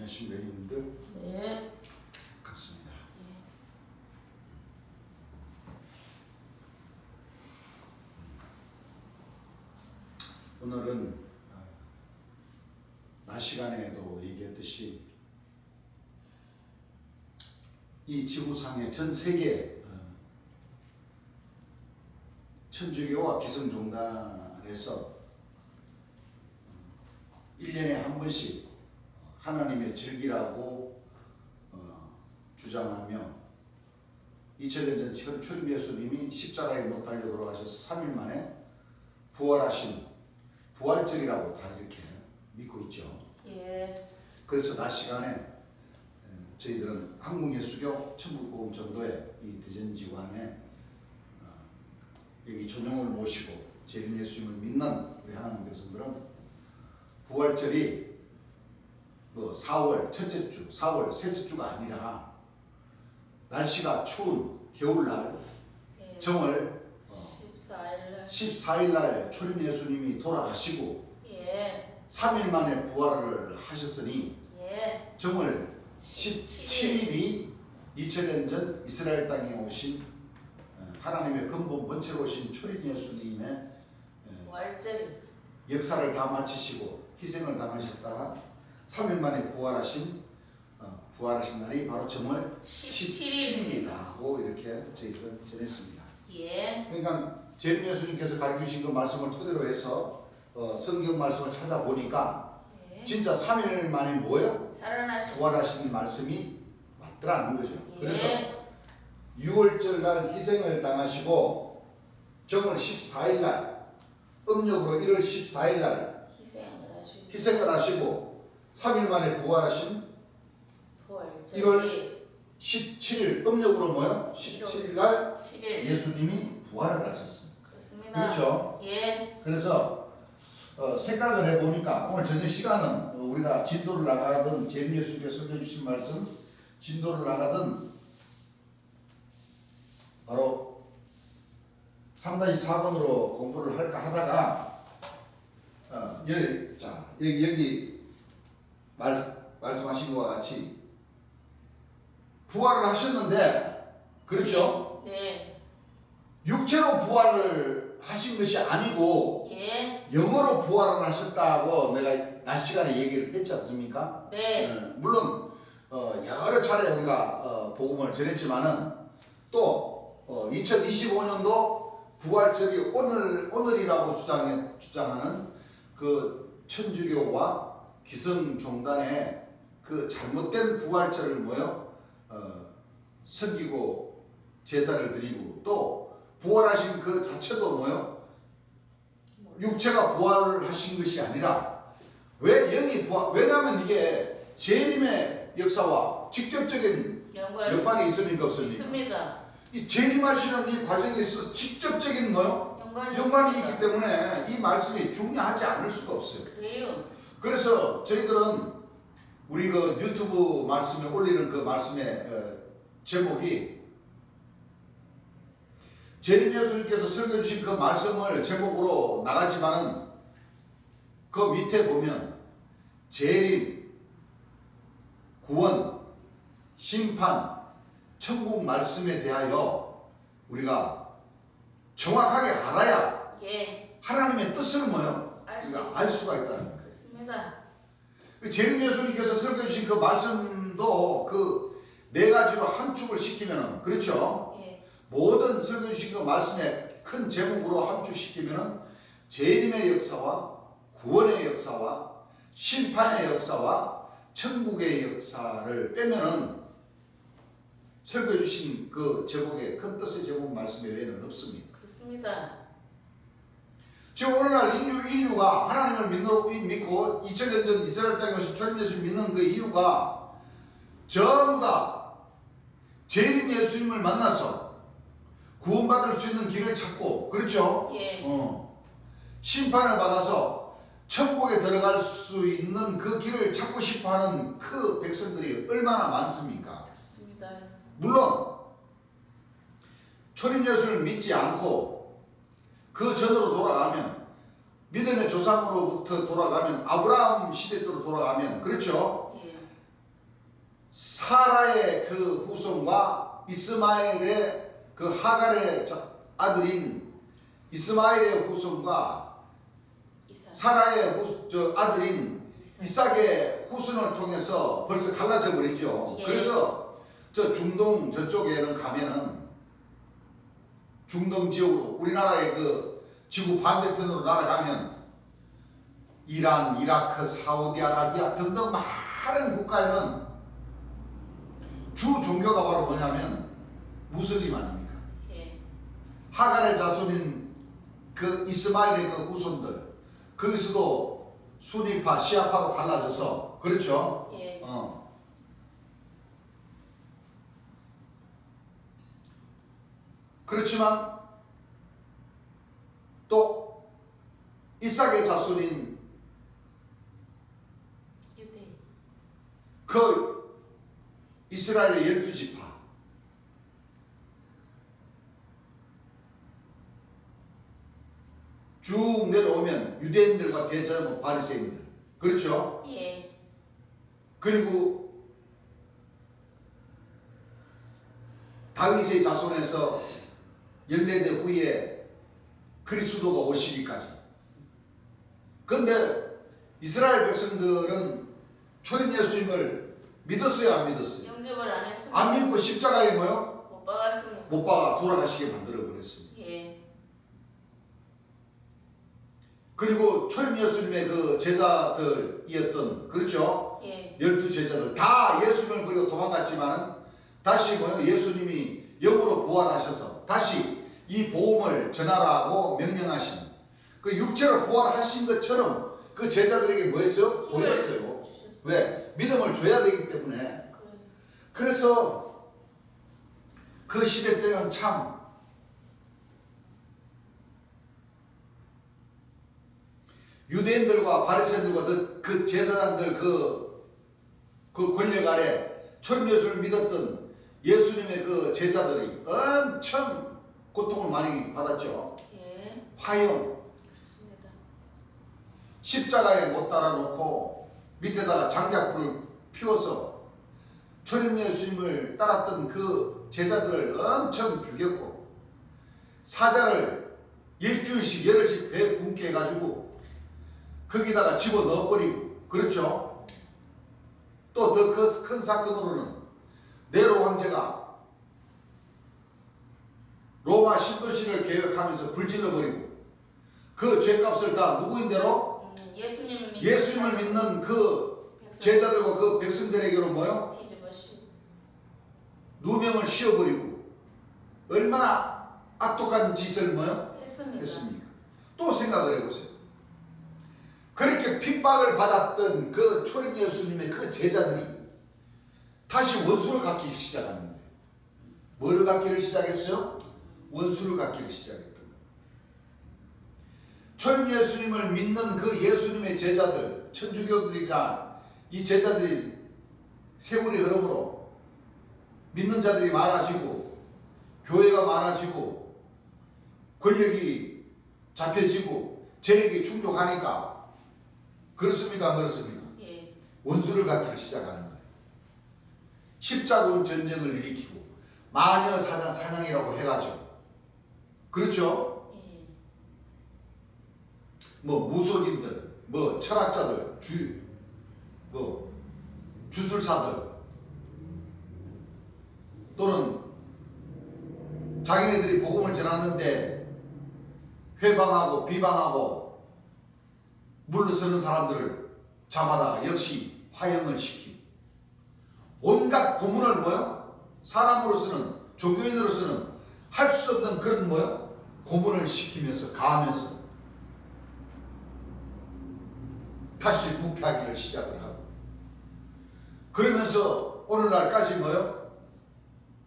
신배님들 네. 반갑습니다. 오늘은 낮 시간에도 얘기했듯이 이 지구상의 전 세계 천주교와 기성종단에서 1년에 한 번씩 하나님의 절기라고 주장하며 2000년 전 초림 예수님이 십자가에 못 달려 돌아가셔서 3일 만에 부활하신 부활절이라고 다 이렇게 믿고 있죠. 예. 그래서 낮 시간에 저희들은 한국예수교 천국복음전도회 이 대전지관에 여기 조정을 모시고 재림 예수님을 믿는 우리 하나님 백성들은 부활절이 4월 첫째 주, 4월 셋째 주가 아니라 날씨가 추운 겨울날 예. 정월 14일날 14일날 초림 예수님이 돌아가시고 예. 3일 만에 부활을 하셨으니 예. 정월 17일이 2000년 전 이스라엘 땅에 오신 하나님의 근본 본체로 오신 초림 예수님의 부활절 역사를 다 마치시고 희생을 당하셨다가 3일 만에 부활하신 날이 바로 정월 17일입니다 하고 이렇게 저희들은 전했습니다. 예. 그러니까 재림 예수님께서 가르치신 그 말씀을 토대로 해서 성경 말씀을 찾아보니까 예. 진짜 3일 만에 뭐예요? 살아나신 부활하신 말씀이 맞더라는 거죠. 예. 그래서 6월절 날 희생을 당하시고 정월 14일 날 음력으로 1월 14일 날 희생을 하시고 3일 만에 부활하신 부활절 1월 17일 음력으로 뭐요? 17일 날 7일 예수님이 부활을 하셨습니다. 그렇습니다. 그렇죠? 예. 그래서 생각을 해보니까 오늘 저녁 시간은 우리가 진도를 나가던 재림 예수님께서 설교해 주신 말씀 진도를 나가던 바로 3-4번으로 공부를 할까 하다가 여기 말씀하신 것과 같이 부활을 하셨는데 그렇죠? 네. 육체로 부활을 하신 것이 아니고 예. 영어로 부활을 하셨다고 내가 낮 시간에 얘기를 했지 않습니까? 네. 물론 여러 차례 우리가 복음을 전했지만은 또 2025년도 부활절이 오늘이라고 주장하는 그 천주교와 기성종단의 그 잘못된 부활절을 섬기고 제사를 드리고 또 부활하신 그 자체도 육체가 부활을 하신 것이 아니라 왜 영이 왜냐하면 이게 재림의 역사와 직접적인 연관이 있습니까 없습니까? 있습니다. 이 재림하시는 이 과정에 있어 직접적인 연관이 있기 때문에 이 말씀이 중요하지 않을 수가 없어요. 그래요. 그래서 저희들은 우리 그 유튜브 말씀에 올리는 그 말씀의 제목이 재림 예수님께서 설교해 주신 그 말씀을 제목으로 나가지만은 그 밑에 보면 재림, 구원, 심판, 천국 말씀에 대하여 우리가 정확하게 알아야 예. 하나님의 뜻을 알 수가 있다는 거예요. 그렇습니다. 재림 예수님께서 설교해 주신 그 말씀도 그 네 가지로 함축을 시키면은 그렇죠? 예. 모든 설교해 주신 그 말씀의 큰 제목으로 함축시키면은 재림의 역사와 구원의 역사와 심판의 역사와 천국의 역사를 빼면은 설교해 주신 그 제목의 큰 뜻의 제목 말씀 외에는 없습니다. 그렇습니다. 지금 오늘날 인류가 하나님을 믿고 2000년 전 이스라엘 땅에 오신 초림 예수를 믿는 그 이유가 전부 다 재림 예수님을 만나서 구원받을 수 있는 길을 찾고 그렇죠? 예. 심판을 받아서 천국에 들어갈 수 있는 그 길을 찾고 싶어하는 그 백성들이 얼마나 많습니까? 그렇습니다. 물론 초림 예수를 믿지 않고 그 전으로 돌아가면 믿음의 조상으로부터 돌아가면 아브라함 시대 때로 돌아가면 그렇죠? 예. 사라의 그 후손과 이스마엘의 그 하갈의 아들인 이스마엘의 후손과 이삭. 사라의 아들인 이삭. 이삭의 후손을 통해서 벌써 갈라져 버리죠. 예. 그래서 저 중동 저쪽에는 가면은 중동 지역으로 우리나라의 그 지구 반대편으로 날아가면 이란, 이라크, 사우디아라비아 등등 많은 국가에는 주 종교가 바로 뭐냐면 무슬림 아닙니까? 예. 하갈의 자손인 그 이스마엘의 그 후손들 거기서도 수니파, 시아파로 갈라져서 그렇죠? 예. 그렇지만 또 이삭의 자손인 유대인. 그 이스라엘의 12지파 쭉 내려오면 유대인들과 대제사장 바리새인들 그렇죠? 예. 그리고 다윗의 자손에서 14대 후에 그리스도가 오시기까지. 그런데 이스라엘 백성들은 초림 예수님을 믿었어요, 안 믿었어요? 영접을 안 했습니다. 안 믿고 십자가에 뭐요? 못 박았습니다. 못 박아 돌아가시게 만들어 버렸습니다. 예. 그리고 초림 예수님의 그 제자들이었던 그렇죠? 예. 12제자들 다 예수님을 버리고 도망갔지만 다시 뭐요? 예수님이 영으로 부활하셔서 다시 이 복음을 전하라고 명령하신 그 육체로 부활하신 것처럼 그 제자들에게 뭐 했어요? 보였어요. 왜? 믿음을 줘야 되기 때문에. 그래서 그 시대 때는 참 유대인들과 바리새인들과 그 제사장들 그 권력 아래 초림 예수를 믿었던 예수님의 그 제자들이 엄청 고통을 많이 받았죠. 예. 화형, 그렇습니다. 십자가에 못 달아놓고 밑에다가 장작불을 피워서 초림 예수님을 따랐던 그 제자들을 엄청 죽였고 사자를 일주일씩 열흘씩 배 굶게 해가지고 거기다가 집어넣어버리고 그렇죠. 또 더 큰 사건으로는 네로 황제가 로마 신도시를 개혁하면서 불질러버리고 그 죄값을 다 누구인대로 예수님을 믿는 그 제자들과 그 백성들에게로 뭐요? 뒤집어씌우고 누명을 씌워버리고 얼마나 악독한 짓을 뭐요? 했습니까? 또 생각을 해보세요. 그렇게 핍박을 받았던 그 초림 예수님의 그 제자들이 다시 원수를 갖기 시작하는 거예요. 뭐를 갖기를 시작했어요? 원수를 갖기를 시작했던 거예요. 초림 예수님을 믿는 그 예수님의 제자들, 천주교들이나 이 제자들이 세월이 흐름으로 믿는 자들이 많아지고 교회가 많아지고 권력이 잡혀지고 재력이 충족하니까 그렇습니까? 안 그렇습니까? 예. 원수를 갖기를 시작하는 거예요. 십자군 전쟁을 일으키고 마녀 사냥이라고 해가지고 그렇죠? 예. 뭐 무속인들, 뭐 철학자들, 주술사들 또는 자기네들이 복음을 전하는데 회방하고 비방하고 물러서는 사람들을 잡아다가 역시 화형을 시키고 온갖 고문을 뭐요? 사람으로서는 종교인으로서는 할 수 없는 그런 뭐요? 고문을 시키면서 가하면서 다시 부패하기를 시작을 하고 그러면서 오늘날까지 뭐요?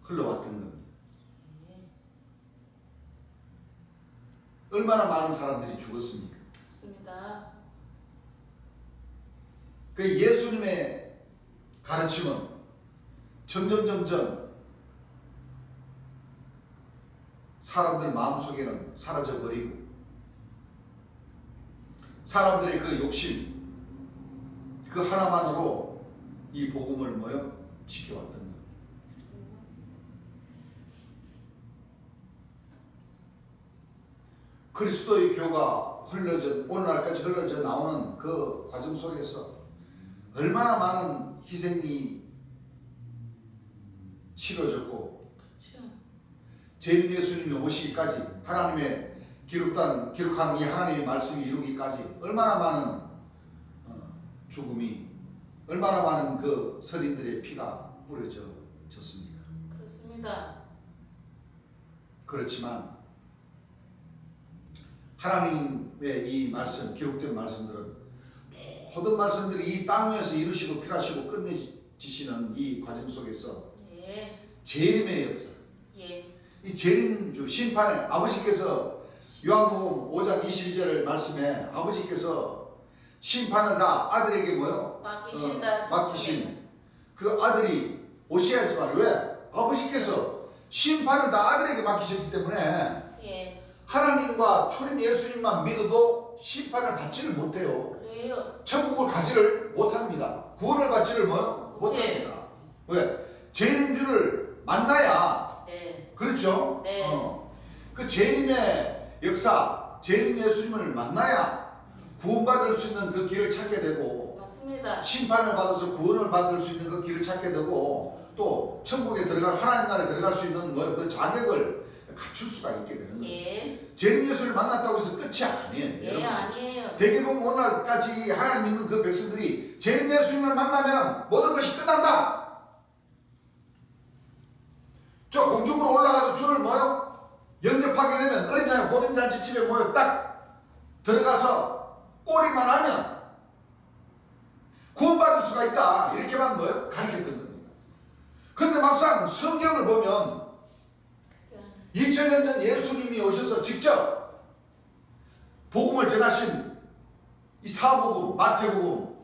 흘러왔던 겁니다. 얼마나 많은 사람들이 죽었습니까? 그렇습니다. 그 예수님의 가르침은 점점 사람들 마음속에는 사라져버리고 사람들의 그 욕심 그 하나만으로 이 복음을 뭐요? 지켜왔던 것. 그리스도의 교가 흘러져 오늘날까지 흘러져 나오는 그 과정 속에서 얼마나 많은 희생이 치러졌고 그렇죠. 재림 예수님이 오시기까지 하나님의 기록한 이 하나님의 말씀이 이루기까지 얼마나 많은 죽음이 얼마나 많은 그 선인들의 피가 뿌려졌습니까? 그렇습니다. 그렇지만 하나님의 이 말씀, 기록된 말씀들은 모든 말씀들이 이 땅 위에서 이루시고 필하시고 끝내지시는 이 과정 속에서 예. 재림의 역사, 예. 이 재림주 심판에 아버지께서 요한복음 5장 22절 말씀에 아버지께서 심판을 다 아들에게 뭐요? 맡기신다. 맡기신 그 아들이 오셔야지만 왜? 아버지께서 심판을 다 아들에게 맡기셨기 때문에 예. 하나님과 초림 예수님만 믿어도 심판을 받지를 못해요. 그래요. 천국을 가지를 못합니다. 구원을 받지를 못합니다. 왜? 재림주를 만나야 네. 그렇죠? 네. 그 재림의 역사, 재림 예수님을 만나야 구원받을 수 있는 그 길을 찾게 되고 맞습니다. 심판을 받아서 구원을 받을 수 있는 그 길을 찾게 되고 또 천국에 들어갈 하나님 나라에 들어갈 수 있는 그 자격을 갖출 수가 있게 되는 거예요. 예. 재림 예수를 만났다고 해서 끝이 아니에요. 예, 여러분. 아니에요. 대개 보면 오늘까지 하나님 믿는 그 백성들이 재림 예수님을 만나면 모든 것이 끝난다. 저 공중으로 올라가서 주를 뭐요? 영접하게 되면 어린 양의 호든잔치 집에 모여 딱 들어가서 꼬리만 하면 구원받을 수가 있다. 이렇게만 뭐요? 가르쳤던 겁니다. 그런데 막상 성경을 보면 2000년 전 예수님이 오셔서 직접 복음을 전하신 이 사복음, 마태복음,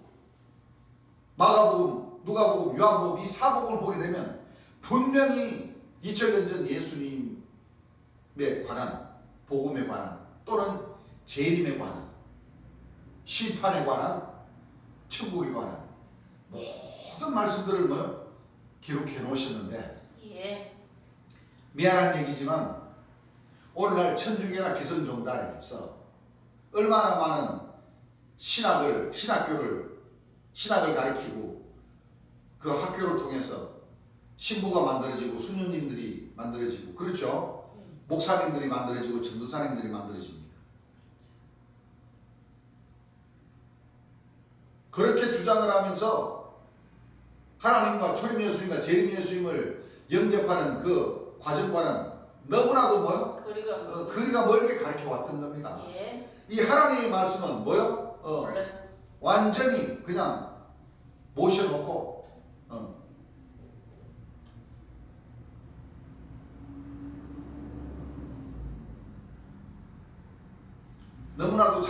마가복음, 누가복음, 요한복음 이 사복음을 보게 되면 분명히 2000년 전 예수님에 관한 복음에 관한 또는 재림에 관한 심판에 관한 천국에 관한 모든 말씀들을 뭐 기록해 놓으셨는데 예. 미안한 얘기지만 오늘날 천주교나 기성종단에서 얼마나 많은 신학을 가르치고 그 학교를 통해서 신부가 만들어지고 수녀님들이 만들어지고 그렇죠? 목사님들이 만들어지고 전도사님들이 만들어집니다. 그렇게 주장을 하면서 하나님과 초림 예수님과 재림 예수님을 영접하는 그 과정과는 너무나도 뭐요? 거리가 멀게 가르쳐 왔던 겁니다. 예. 이 하나님의 말씀은 뭐요? 원래 완전히 그냥 모셔놓고 너무나도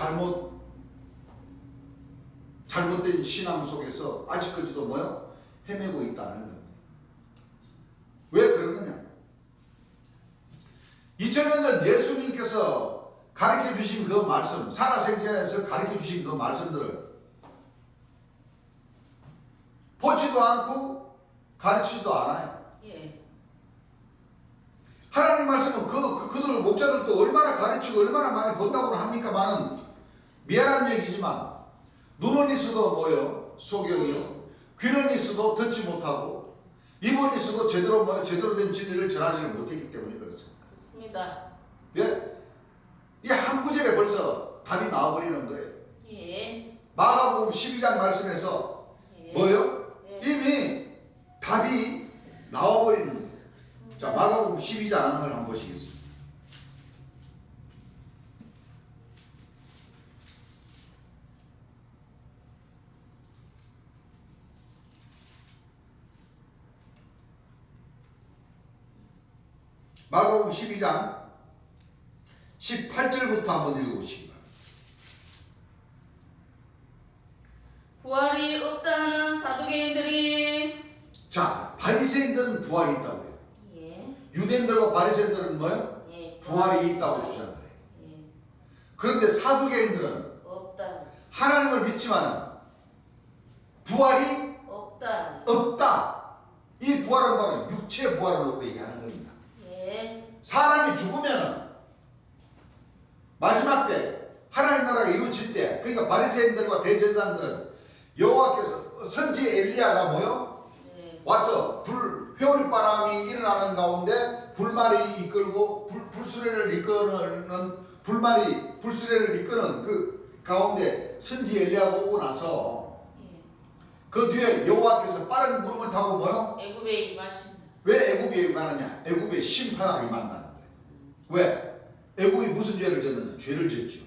잘못된 신앙 속에서 아직까지도 뭐요? 헤매고 있다는 겁니다. 왜 그러느냐? 2000년 전 예수님께서 가르쳐 주신 그 말씀, 살아생전에서 가르쳐 주신 그 말씀들을 보지도 않고 가르치지도 않아요. 예. 하나님 말씀은 그들 목자들도 얼마나 가르치고 얼마나 많이 본다고 합니까만은 미안한 얘기지만 눈은 있어도 뭐요? 소경이요. 귀는 있어도 듣지 못하고 입은 있어도 제대로 된 진리를 전하지를 못했기 때문에 그렇습니다. 그렇습니다. 예? 이 한 구절에 벌써 답이 나와버리는 거예요. 예. 마가복음 12장 말씀에서 예. 뭐요? 예. 이미 답이 나와버리는 거예요. 자, 마가복음 12장을 한번 보시겠습니다. 마가복음 12장 18절부터 한번 읽어보시기 바랍니다. 부활이 없다는 사두개인들이 자, 바리새인들은 부활이 있다고 해요. 예. 유대인들과 바리새인들은 뭐예요? 예. 부활이 있다고 주장해요. 예. 그런데 사두개인들은 없다. 하나님을 믿지만 부활이 없다. 없다. 부활은 바로 육체 부활을 놓고 얘기하는 겁니다. 예. 사람이 죽으면은 마지막 때 하나님 나라가 이루어질 때, 그러니까 바리새인들과 대제사장들은 여호와께서 선지 엘리야가 뭐요? 네. 와서 회오리 바람이 일어나는 가운데 불말이 이끌고 불수레를 이끄는 불수레를 이끄는 그 가운데 선지 엘리야가 오고 나서 예. 그 뒤에 여호와께서 빠른 구름을 타고 뭐요? 애굽에 임하신다. 왜 애굽에 임하느냐? 애굽에 심판하러 임한다는 거예요. 왜? 애굽이 무슨 죄를 졌느냐? 죄를 졌죠.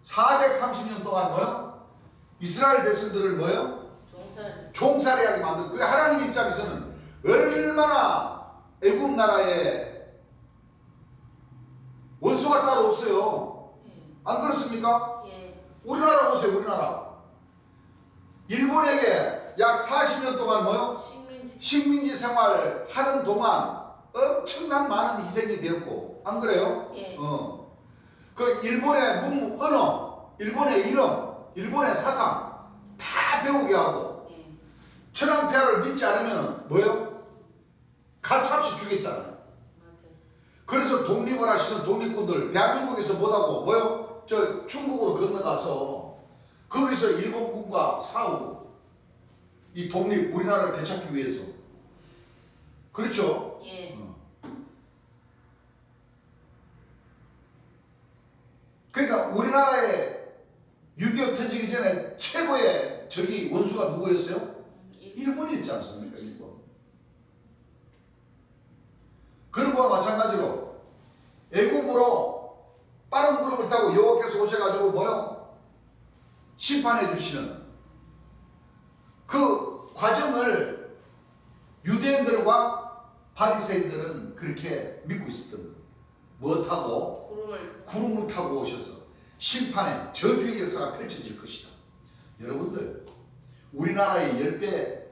430년 동안 뭐요? 이스라엘 백성들을 뭐요? 종살이하게 만든. 그 하나님 입장에서는 얼마나 애굽 나라에 원수가 따로 없어요. 안 그렇습니까? 예. 우리나라 보세요. 우리나라 일본에게 약 40년 동안 뭐요? 식민지 생활 하는 동안 엄청난 많은 희생이 되었고, 안 그래요? 예. 그 일본의 언어, 일본의 이름, 일본의 사상 다 배우게 하고, 예. 천황폐하를 믿지 않으면 뭐요? 가차없이 죽였잖아요. 맞아요. 그래서 독립을 하시는 독립군들 대한민국에서 못하고 뭐요? 저 중국으로 건너가서 거기서 일본군과 싸우고 이 독립 우리나라를 되찾기 위해서. 그렇죠? 예. 그러니까 우리나라에 6.25 터지기 전에 최고의 적이 원수가 누구였어요? 일본이었지 않습니까? 일본. 그런 거와 마찬가지로 애굽으로 빠른 구름을 타고 여호와께서 오셔가지고 뭐요? 심판해 주시는 그 과정을 유대인들과 바리새인들은 그렇게 믿고 있었던 거예요. 뭐 타고? 구름을 타고 오셔서 심판의 저주의 역사가 펼쳐질 것이다. 여러분들, 우리나라의 10배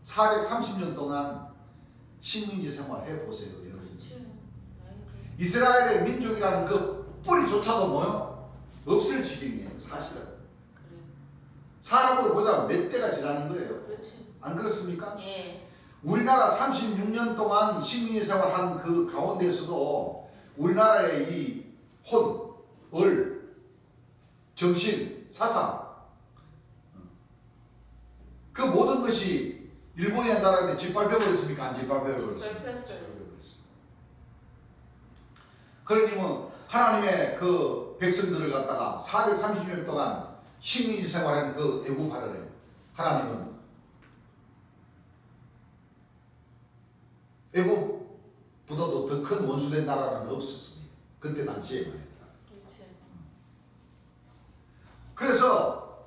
430년 동안 식민지 생활 해보세요. 여러분. 이스라엘의 민족이라는 그 뿌리조차도 뭐요? 없을 지경이에요. 사실은. 그래. 사람으로 보자면 몇 대가 지나는 거예요. 그렇지. 안 그렇습니까? 예. 우리나라 36년 동안 식민지 생활한 그 가운데서도 우리나라의 이 혼, 을, 정신, 사상 그 모든 것이 일본의 나라한테 짓밟혀버렸습니까? 안 짓밟혀버렸습니까? 짓밟혔어요. 그러니 뭐 하나님의 그 백성들을 갖다가 430년 동안 식민지 생활한 그 애굽 하나님, 하나님은 애굽보다도 더 큰 원수된 나라는 없었습니다. 그때 당시에 말입니다. 그래서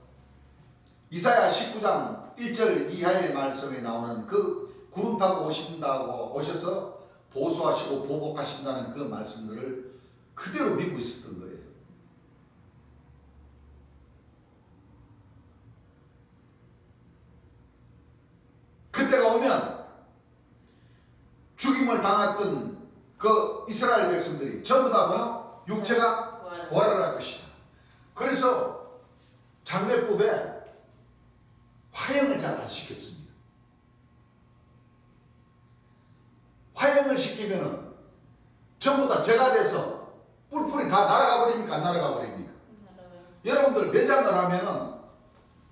이사야 19장 1절 이하의 말씀에 나오는 그 구름 타고 오셔서 보수하시고 보복하신다는 그 말씀들을 그대로 믿고 있었던 거예요. 그때가 오면 죽임을 당했던 그 이스라엘 백성들이 전부 다 뭐요? 육체가 부활을 할 것이다. 그래서 장례법에 화형을 잘 안 시켰습니다. 화형을 시키면은 전부 다 죄가 돼서 뿔뿔이 다 날아가 버립니까? 안 날아가 버립니까? 여러분들 매장을 하면은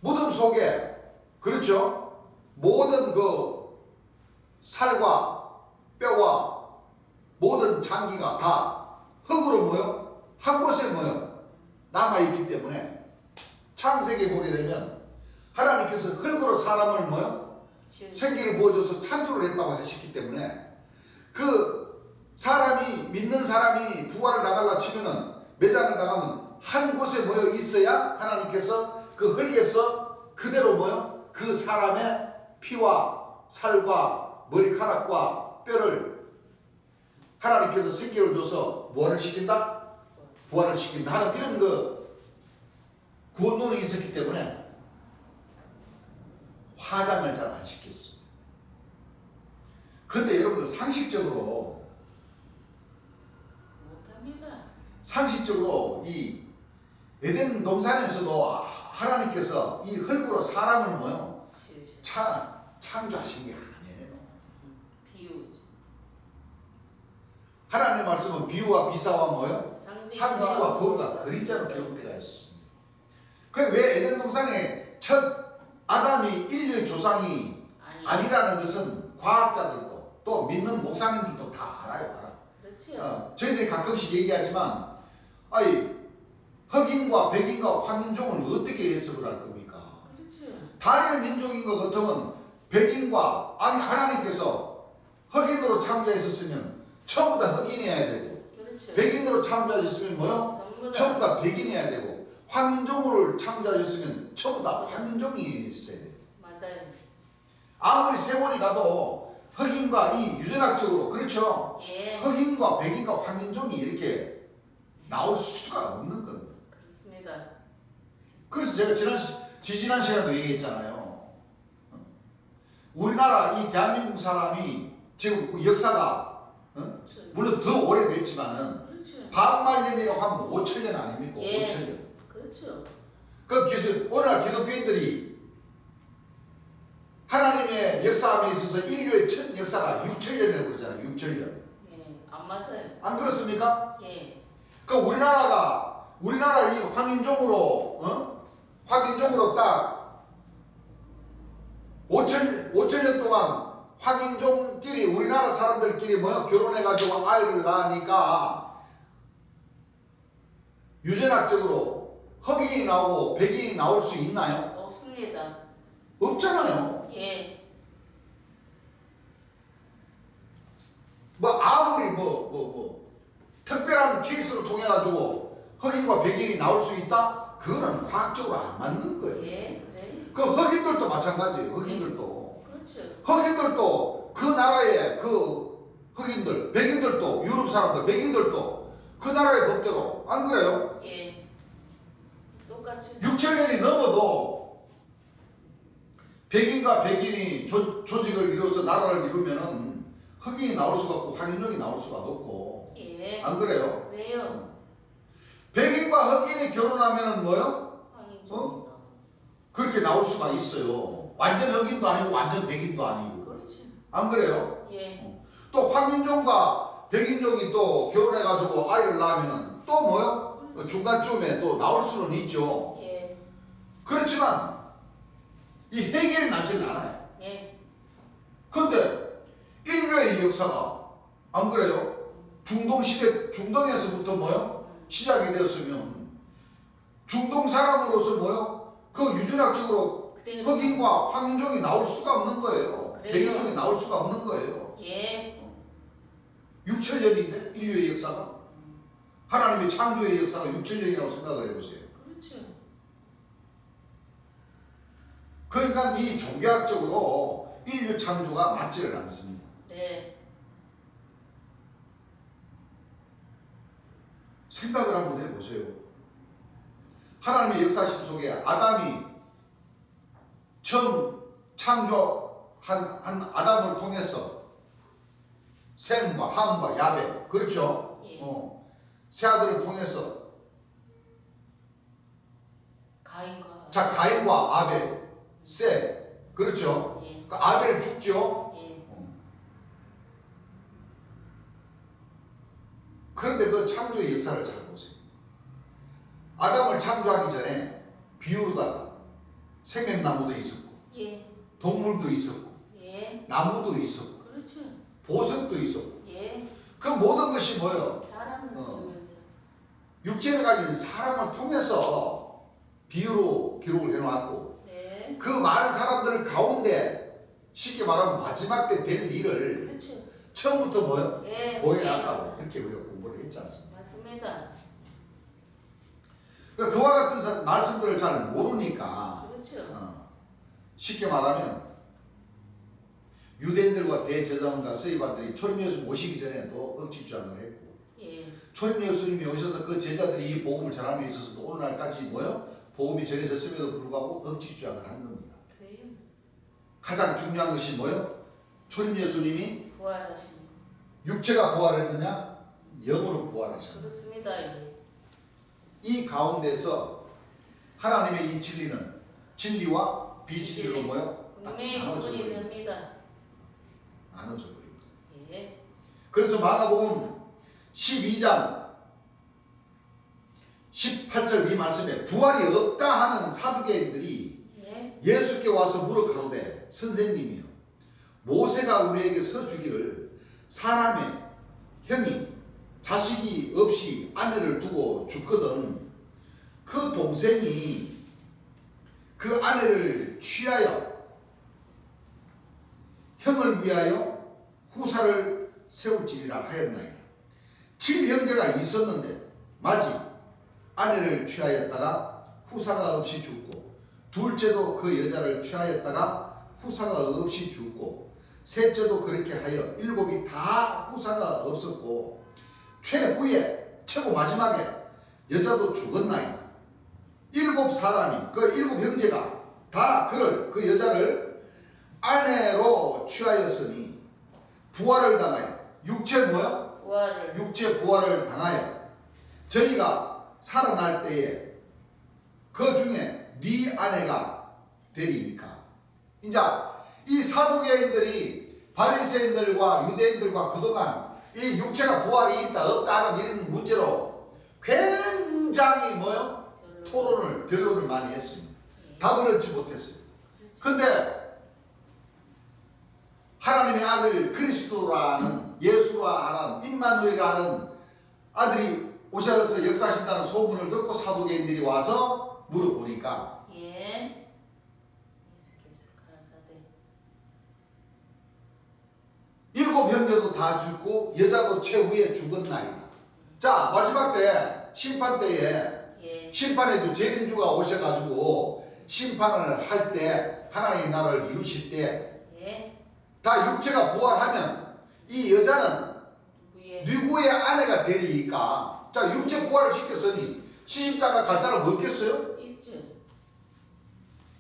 무덤 속에, 그렇죠? 모든 그 살과 뼈와 모든 장기가 다 흙으로 뭐요? 한 곳에 뭐요? 남아있기 때문에 창세기에 보게 되면 하나님께서 흙으로 사람을 뭐요? 생기를 부어줘서 창조를 했다고 하셨기 때문에 그 사람이, 믿는 사람이 부활을 나가려 치면은, 매장을 나가면 한 곳에 모여 있어야 하나님께서 그 흙에서 그대로 뭐요? 그 사람의 피와 살과 머리카락과 뼈를 하나님께서 생기를 줘서 뭐를 시킨다? 부활을 시킨다 하는 이런 그 구원론이 있었기 때문에 화장을 잘 안 시켰습니다. 그런데 여러분들 상식적으로 이 에덴 동산에서도 하나님께서 이 흙으로 사람을 뭐요? 창조하신 게 아니에요. 하나님의 말씀은 비유와 비사와 뭐요? 상징과 상징과 거울과 그림자로 기록되어 있습니다. 왜 에덴 동산의 첫 아담이 인류의 조상이 아니라는 것은 과학자들도 또 믿는 목사님들도 다 알아요. 그렇죠. 저희들이 가끔씩 얘기하지만 흑인과 백인과 황인종은 어떻게 해석을 할 겁니까? 그렇죠. 다른 민족인 것 같으면 백인과 하나님께서 흑인으로 창조했었으면 전부 다 흑인이어야 되고 그렇죠. 백인으로 창조하셨으면 뭐요? 전부 다 백인이어야 되고 황인종으로 창조하셨으면 전부 다 황인종이 있어야 돼요. 맞아요. 아무리 세월이 가도 흑인과 이 유전학적으로 그렇죠. 예. 흑인과 백인과 황인종이 이렇게 나올 수가 없는 겁니다. 그렇습니다. 그래서 제가 지지난 시간에도 얘기했잖아요. 우리나라 이 대한민국 사람이 지금 역사가 물론 더 오래됐지만은 그렇죠. 반말년이라고 하면 5천년 아닙니까? 예. 5천년. 그렇죠. 그 오늘날 기독교인들이 하나님의 역사함에 있어서 인류의 첫 역사가 6천년이라고 그러잖아요. 6천년. 예. 안 맞아요. 안 그렇습니까? 예. 그 우리나라 이 황인종으로 딱 5천년 동안 황인종끼리 우리나라 사람들끼리 결혼해가지고 아이를 낳으니까 유전학적으로 흑인이 나오고 백인이 나올 수 있나요? 없습니다. 없잖아요. 예. 아무리 특별한 케이스로 통해 가지고 흑인과 백인이 나올 수 있다? 그거는 과학적으로 안 맞는 거예요. 예. 그래. 그 흑인들도 마찬가지예요. 흑인들도 그렇죠. 그 나라의 그 흑인들, 백인들도 유럽 사람들, 백인들도 그 나라의 법대로 안 그래요? 예. 똑같이. 6천년이 넘어도 백인과 백인이 조직을 이루어서 나라를 이루면은 흑인이 나올 수가 없고 황인종이 나올 수가 없고 예. 안 그래요? 그래요. 백인과 흑인이 결혼하면은 황인종이다. 그렇게 나올 수가 있어요. 완전 흑인도 아니고 완전 백인도 아니고 그렇지. 안 그래요? 예. 또 황인종과 백인종이 또 결혼해가지고 아이를 낳으면은 또 중간쯤에 또 나올 수는 있죠. 예. 그렇지만 이 해결이 나지는 않아요. 예. 근데 인류의 역사가 안 그래요? 중동에서부터 시작이 되었으면 중동 사람으로서 그 유전학적으로 흑인과 황인종이 나올 수가 없는 거예요. 그래요. 백인종이 나올 수가 없는 거예요. 예. 6천년인데 인류의 역사가 하나님의 창조의 역사가 6천년이라고 생각을 해보세요. 그렇죠. 그러니까 이 종교학적으로 인류 창조가 맞지를 않습니다. 네. 생각을 한번 해보세요. 하나님의 역사심 속에 아담이 처음 창조한 아담을 통해서 셈과 함과 야벳 그렇죠? 예. 세 아들을 통해서 가인과 아벨 셈 그렇죠? 예. 그러니까 아벨 죽죠? 예. 그런데 그 창조의 역사를 잘 보세요. 아담을 창조하기 전에 비유로다가 생명나무도 있었고 예. 동물도 있었고 예. 나무도 있었고 그렇죠. 보석도 있었고 예. 그 모든 것이 뭐예요? 사람을 보면서. 육체를 가진 사람을 통해서 비유로 기록을 해놓았고 네. 그 많은 사람들 가운데 쉽게 말하면 마지막 때 될 일을 그렇죠. 처음부터 예. 보여놨다고 그렇게 우리가 공부를 했지 않습니까? 맞습니다. 그러니까 그와 같은 말씀들을 잘 모르니까 그렇죠. 쉽게 말하면 유대인들과 대제사장과 서기관들이 초림 예수 모시기 전에도 억지 주장을 했고 예. 초림 예수님이 오셔서 그 제자들이 이 복음을 전함에 있어서도 오늘날까지 복음이 전해졌음에도 불구하고 억지 주장을 한 겁니다. 그래요. 가장 중요한 것이 초림 예수님이 부활하신. 육체가 부활했느냐? 영으로 부활하셨느냐? 그렇습니다. 예. 이 가운데서 하나님의 이 진리는 진리와 비진리로 분명히 구분이 됩니다. 나눠져 버립니다. 예. 그래서 마가복음 12장 18절 이 말씀에 부활이 없다 하는 사두개인들이 예. 예수께 와서 물어 가로되 선생님이요 모세가 우리에게 서주기를 사람의 형이 자식이 없이 아내를 두고 죽거든 그 동생이 그 아내를 취하여 형을 위하여 후사를 세울지니라 하였나이다. 7형제가 있었는데 마지 아내를 취하였다가 후사가 없이 죽고 둘째도 그 여자를 취하였다가 후사가 없이 죽고 셋째도 그렇게 하여 일곱이 다 후사가 없었고 최후에 최고 마지막에 여자도 죽었나이다. 일곱 사람이 그 일곱 형제가 다 그를 그 여자를 아내로 취하였으니 부활을 당하여 육체 뭐야? 부활을. 육체 부활을 당하여 저희가 살아날 때에 그 중에 네 아내가 되리니까. 이제 이 사두개인들이 바리새인들과 유대인들과 그동안 이 육체가 부활이 있다 없다 하는 이런 문제로 굉장히 뭐요? 변론을 많이 했습니다. 답을 얻지 못했어요. 근데 하나님의 아들 그리스도라는 예수라는 임마누엘이라는 아들이 오셔서 역사하신다는 소문을 듣고 사두개인들이 와서 물어보니까 예. 예수께서 가라사대 일곱 형제도 다 죽고 여자도 최후에 죽었나이다. 자 마지막 때 심판 때에 예. 심판의 주 재림주가 오셔가지고 심판을 할 때 하나님 나라를 이루실 때 다 예. 육체가 부활하면 이 여자는 누구의 누구의 아내가 되리까? 자 육체 부활을 시켰으니 시집자가 갈 사람 없겠어요? 있죠.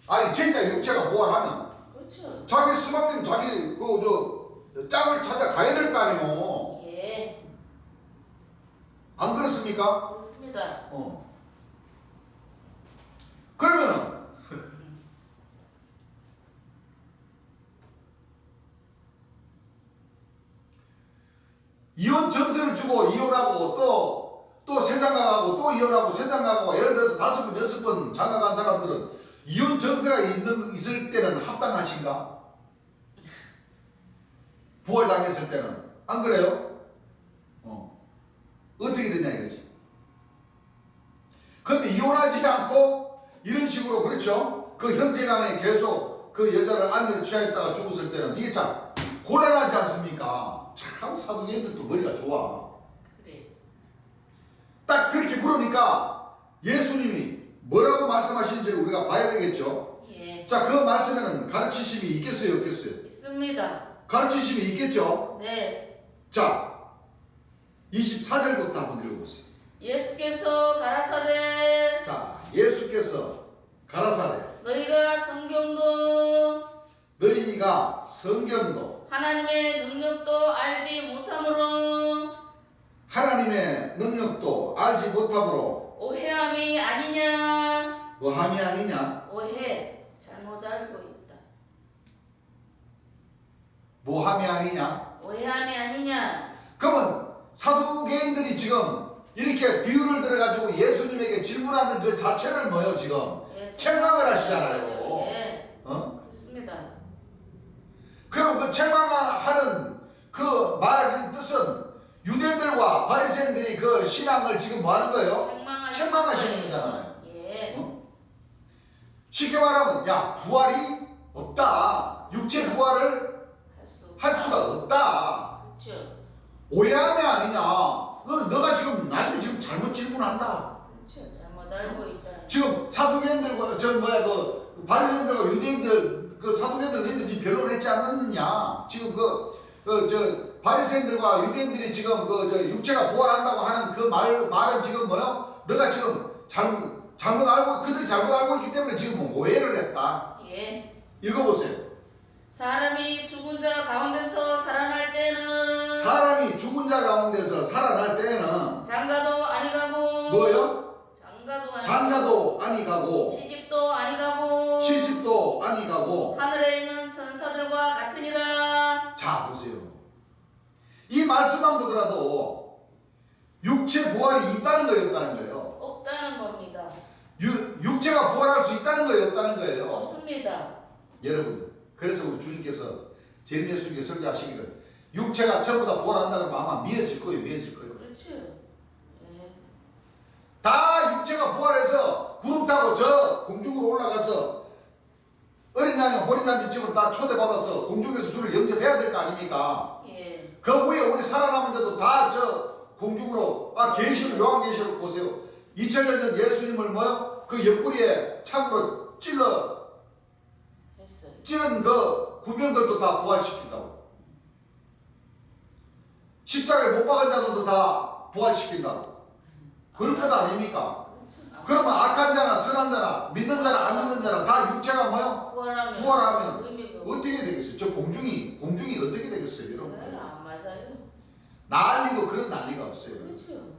아니 진짜 육체가 부활하면 그렇죠. 자기 수박님 자기 그 짝을 찾아가야 될 거 아니에요. 예. 안 그렇습니까? 그렇습니다. 그러면은 이혼 전세를 주고 이혼하고 또 세장가가고 또 이혼하고 세장가고 예를 들어서 5번 6번 장가간 사람들은 이혼 전세가 있을 때는 합당하신가? 부활당했을 때는 안 그래요? 어떻게 되냐 이거지. 근데 이혼하지 않고 이런 식으로 그렇죠? 그 형제간에 계속 그 여자를 아내를 취하였다가 죽었을 때는 이게 참 곤란하지 않습니까? 참 사두개인들도 머리가 좋아. 그래. 딱 그렇게 물으니까 예수님이 뭐라고 말씀하시는지를 우리가 봐야 되겠죠. 예. 자, 그 말씀에는 가르치심이 있겠어요, 없겠어요? 있습니다. 가르치심이 있겠죠. 네. 자, 24절부터 한번 읽어보세요. 예수께서 가라사대 자, 예수께서 가라사대 너희가 성경도 하나님의 능력도 알지 못함으로 오해함이 아니냐. 뭐함이 아니냐? 오해 잘못 알고 있다. 뭐함이 아니냐? 오해함이 아니냐. 그러면 사두개인들이 지금 이렇게 비유를 들어가지고 예수님에게 질문하는 그 자체를 뭐예요 지금? 예, 책망을 하시잖아요. 예. 그렇습니다. 그럼 그 책망하는 그 말하시는 뜻은 유대인들과 바리새인들이 그 신앙을 지금 뭐 하는 거예요? 책망하시는 거잖아요. 예. 쉽게 말하면 야 부활이 없다. 육체 부활을 할 수가 없다. 그렇죠. 오해함이 아니냐. 너가 지금 나한테 지금 잘못 질문한다. 그렇죠. 잘못 알고 있다. 지금 사두개인들과 그 바리새인들과 유대인들 그 사두개인들 너희들 지금 변론했지 않았느냐. 지금 바리새인들과 유대인들이 지금 육체가 부활한다고 하는 그 말은 지금 뭐요? 너가 지금 잘못 알고 그들이 잘못 알고 있기 때문에 지금 오해를 했다. 예. 읽어보세요. 사람이 죽은 자 가운데서 살아날 때는 장가도 아니 가고 뭐요? 장가도 아니 가고 시집도 아니 가고 하늘에 있는 천사들과 같으니라. 자 보세요. 이 말씀만 보더라도 육체 부활이 있다는 거예요, 없다는 거예요? 없다는 겁니다. 육체가 부활할 수 있다는 거예요, 없다는 거예요? 없습니다. 여러분, 그래서 우리 주님께서 재림 예수님께 설교하시기를 육체가 전부 다 부활한다 그러면 아마 미어질 거예요, 미어질 거예요. 그렇죠. 예. 다 육체가 부활해서 구름 타고 저 공중으로 올라가서 어린 양의 호린잔치집으로 다 초대받아서 공중에서 주를 영접해야 될 거 아닙니까? 예. 그 후에 우리 살아남은 자도 다 저 공중으로 계시록 요한계시록 보세요. 2000년 전 예수님을 뭐요? 그 옆구리에 창으로 했어요. 찌른 그 군병들도 다 부활시킨다고. 십자가에 못 박은 자들도 다 부활시킨다고. 그럴 것 아닙니까? 그렇죠. 그러면 악한 자나 선한 자나 믿는 자나 안 믿는 자나 다 육체가 뭐요? 부활하면 의미가 어떻게 되겠어요? 저 공중이 어떻게 되겠어요, 네, 여러분? 안 맞아요. 난리도 그런 난리가 없어요. 그렇죠.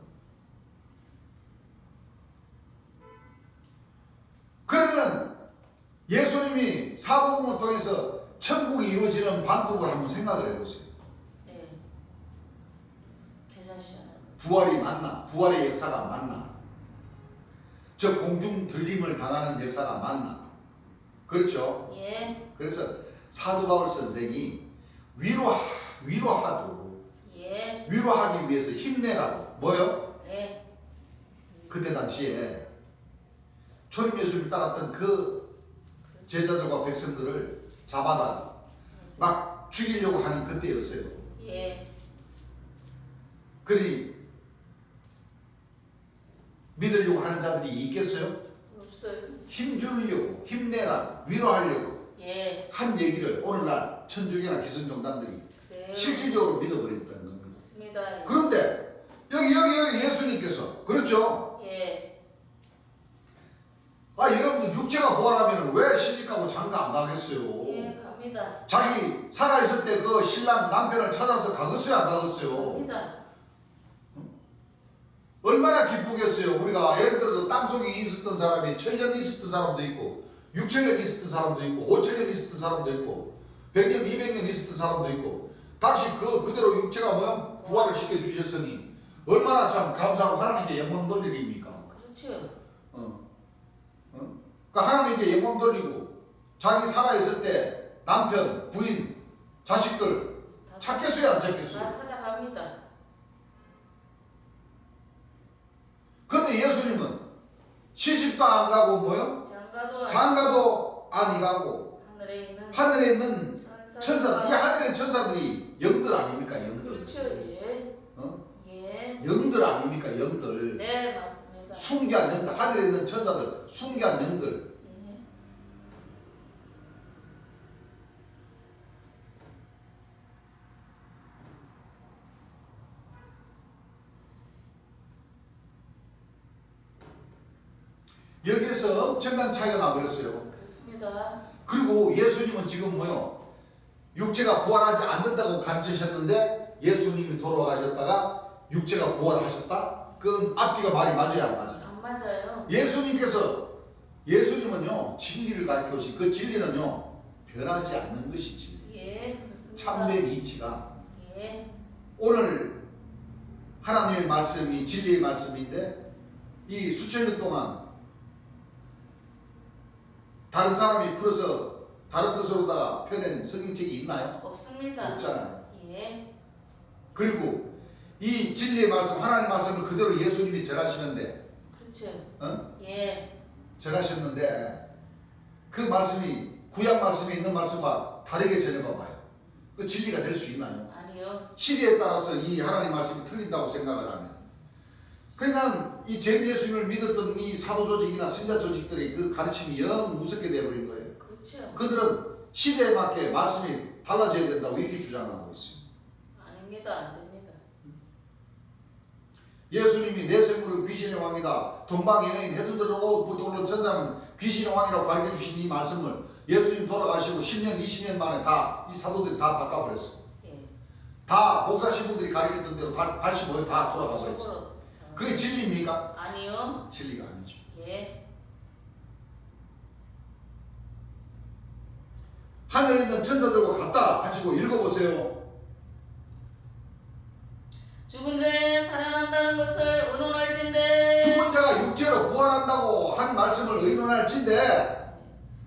그러면 예수님이 사복음을 통해서 천국이 이루어지는 방법을 한번 생각을 해보세요. 네. 계산시하는 부활이 맞나? 부활의 역사가 맞나? 저 공중 들림을 당하는 역사가 맞나? 그렇죠? 예. 그래서 사도 바울 선생이 위로하고 예. 위로하기 위해서 힘내라고 뭐요? 예. 그때 당시에 초림 예수를 따랐던 그 제자들과 백성들을 잡아다 막 죽이려고 하는 그때였어요. 예. 그리 믿으려고 하는 자들이 있겠어요? 없어요. 힘주려고 힘내라 위로하려고 예. 한 얘기를 오늘날 천주교나 기성종단들이 네. 실질적으로 믿어버렸다는 겁니다. 맞습니다. 그런데 여기 예수님께서 그렇죠? 예. 여러분들 육체가 부활하면 왜 시집가고 장가 안 가겠어요? 예, 갑니다. 자기 살아있을 때 그 신랑 남편을 찾아서 가겠어요, 안 가겠어요? 갑니다. 얼마나 기쁘겠어요. 우리가 예를 들어서 땅속에 있었던 사람이 1000년 있었던 사람도 있고 6000년 있었던 사람도 있고 5000년 있었던 사람도 있고 100년, 200년 있었던 사람도 있고 다시 그대로 육체가 뭐야? 부활을 시켜주셨으니 얼마나 참 감사하고 하나님께 영광 돌릴 일입니까? 그렇죠. 그러니까 하나님께 영광 돌리고 자기 살아있을 때 남편, 부인, 자식들 찾겠어요, 안 찾겠어요? 다 찾아갑니다. 근데 예수님은 시집도 안 가고 뭐요? 장가도 안 가고 하늘에 있는 천사, 이 하늘의 천사들이 영들 아닙니까? 영들. 그렇죠. 예. 예. 영들 아닙니까? 영들. 네, 맞습니다. 순기한 영들, 하늘에 있는 천사들, 순기한 영들. 예. 여기에서 엄청난 차이가 나버렸어요. 그렇습니다. 그리고 예수님은 지금 뭐요? 육체가 부활하지 않는다고 가르치셨는데 예수님이 돌아가셨다가 육체가 부활하셨다? 그건 앞뒤가 말이 맞아요, 안 맞아요? 안 맞아요. 예수님은요 진리를 가르쳐 오시 그 진리는요 변하지 않는 것이 진리. 예, 그렇습니다. 참된 이치가 예. 오늘 하나님의 말씀이 진리의 말씀인데 이 수천 년 동안 다른 사람이 풀어서 다른 뜻으로다가 펴낸 성경책이 있나요? 없습니다. 없잖아요. 예. 그리고 이 진리의 말씀, 하나님의 말씀을 그대로 예수님이 전하시는데, 그렇죠. 예. 전하셨는데 그 말씀이 구약 말씀에 있는 말씀과 다르게 전해봐 봐요. 그 진리가 될 수 있나요? 아니요. 시대에 따라서 이 하나님 말씀이 틀린다고 생각을 하면, 그러니까 이 잼 예수님을 믿었던 이 사도 조직이나 신자 조직들의 그 가르침이 영 무섭게 되어버린 거예요. 그렇죠. 그들은 시대에 맞게 말씀이 달라져야 된다고 이렇게 주장하고 있어요. 아닙니다. 안 됩니다. 예수님이 내 생물은 귀신의 왕이다. 동방의 여인 해두들로 보통으로 천사는 귀신의 왕이라고 가르쳐 주신 이 말씀을 예수님 돌아가시고 10년, 20년 만에 다 이 사도들이 다 바꿔버렸어요. 예. 다 목사 신부들이 가르쳤던 대로 다시 모여 다 돌아가서 있어요. 속으로. 그게 진리입니까? 아니요. 진리가 아니죠. 예. 하늘에 있는 천사들과 같다 하시고 읽어보세요. 죽은 자의 살아난다는 것을 어느 한 말씀을 의논할진대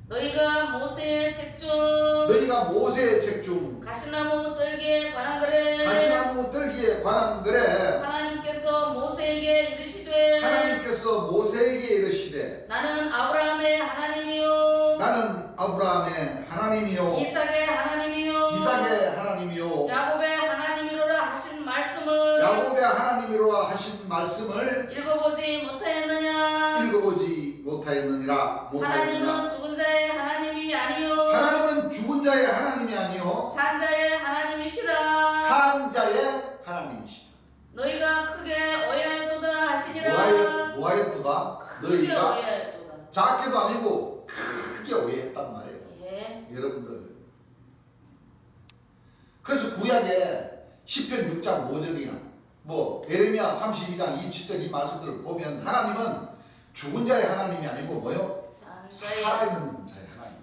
너희가 모세의 책 중 너희가 모세의 책 중 가시나무 떨기에 관한 글에 가시나무 떨기에 관한 글에 하나님께서 모세에게 이르시되 하나님께서 모세에게 이르시되 나는 아브라함의 하나님이요 나는 아브라함의 하나님이요 이삭의 하나님이요 이삭의 하나님이요 야곱의 하나님이로라 하신 말씀을 야곱의 하나님이로라 하신 말씀을 읽어보지 못하였느냐 읽어보지 못하였느니라 하나님은 죽은 자의 하나님이 아니요 하나님은 죽은 자의 하나님이 아니요 산 자의 하나님이시라 산 자의 하나님이시다. 너희가 크게 오해하였도다 하시니라 뭐하였도다? 크게 너희가 오해하였도다 작게도 아니고 크게 오해했단 말이에요. 예. 여러분들. 그래서 구약에 시편 6장 5절이나 뭐 예레미야 32장 27절 이 말씀들을 보면 하나님은 죽은 자의 하나님이 아니고 뭐요? 산 자의 살아있는 자의 하나님.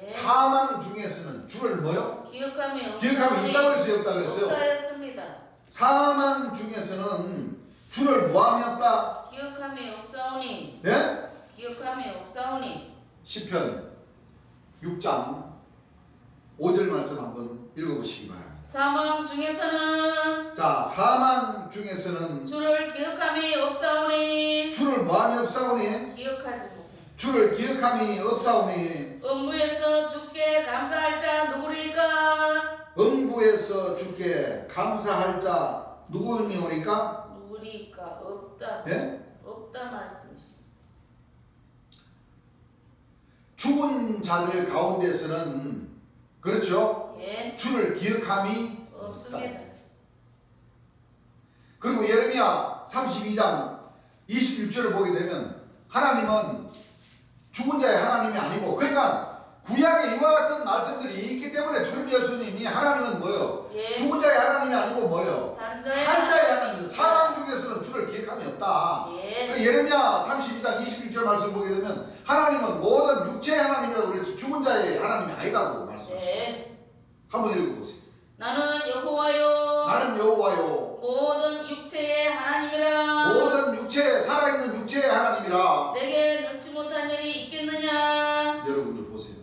예. 사망 중에서는 주를 뭐요? 기억함이 기억함이 있다고 그랬어요? 없다고 그랬어요? 없다였습니다. 사망 중에서는 주를 뭐함이 없다? 기억함이 없사오니 네? 기억함이 없사오니 시편 6장 5절 말씀 한번 읽어보시기 바랍니다. 사망 중에서는 자, 사망 중에서는 주를 기억함이 없사오니 주를 뭐함이 없사오니 기억하지 못해 주를 기억함이 없사오니 음부에서 주께 감사할 자 누구리까 음부에서 주께 감사할 자 누구니오니까? 누구리까 없다 예? 없다 말씀이십니다. 죽은 자들 가운데서는 그렇죠? 예. 주를 기억함이 없습니다. 그리고 예레미야 32장 26절을 보게 되면 하나님은 죽은 자의 하나님이 아니고 그러니까 구약에 이와 같은 말씀들이 있기 때문에 주님 예수님이 하나님은 뭐요? 예. 죽은 자의 하나님이 아니고 뭐요? 산 자의 하나님. 사망 중에서는 주를 기억함이 없다. 예. 예레미야 32장 26절 말씀 보게 되면 하나님은 모든 육체의 하나님이라고 그랬지 죽은 자의 하나님이 아니다고 말씀하셨어요. 예. 한번 읽어보세요. 나는 여호와요 나는 여호와요 모든 육체의 하나님이라 모든 육체 살아있는 육체의 하나님이라. 내게 넣지 못한 일이 있겠느냐 여러분들 보세요.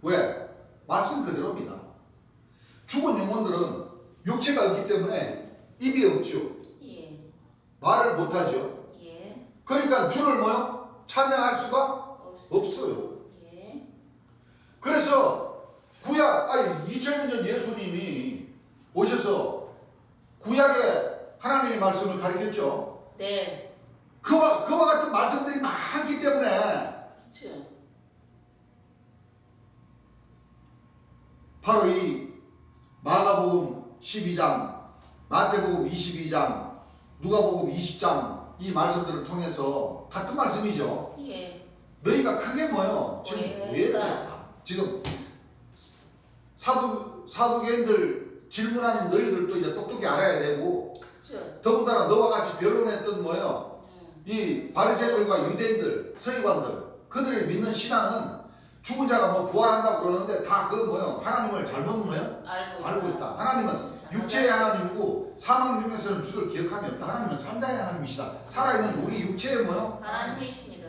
왜? 말씀 그대로입니다. 죽은 영혼들은 육체가 없기 때문에 입이 없죠. 예. 말을 못하죠. 예. 그러니까 주를 뭐요? 찬양할 수가 없습니다. 없어요. 예. 그래서 구약 2000년 전 예수님이 오셔서 구약의 하나님의 말씀을 가르쳤죠. 네. 그와 같은 말씀들이 많기 때문에 그렇죠. 바로 이 마가복음 12장, 마태복음 22장, 누가복음 20장 이 말씀들을 통해서 같은 말씀이죠. 예. 너희가 크게 뭐요? 지금 오해를 했다. 지금 사두개인들 질문하는 너희들도 이제 똑똑히 알아야 되고 그렇죠. 더군다나 너와 같이 변론했던 뭐요? 이 바리새인들과 유대인들, 서기관들 그들이 믿는 신앙은 죽은 자가 뭐 부활한다고 그러는데 다 그 뭐요? 하나님을 잘못 뭐요? 알고 있다. 하나님은 육체의 하나님이고 사망 중에서는 주를 기억함이 없다. 하나님은 산자의 하나님이시다. 살아있는 우리 육체의 뭐요? 하나님이십니다.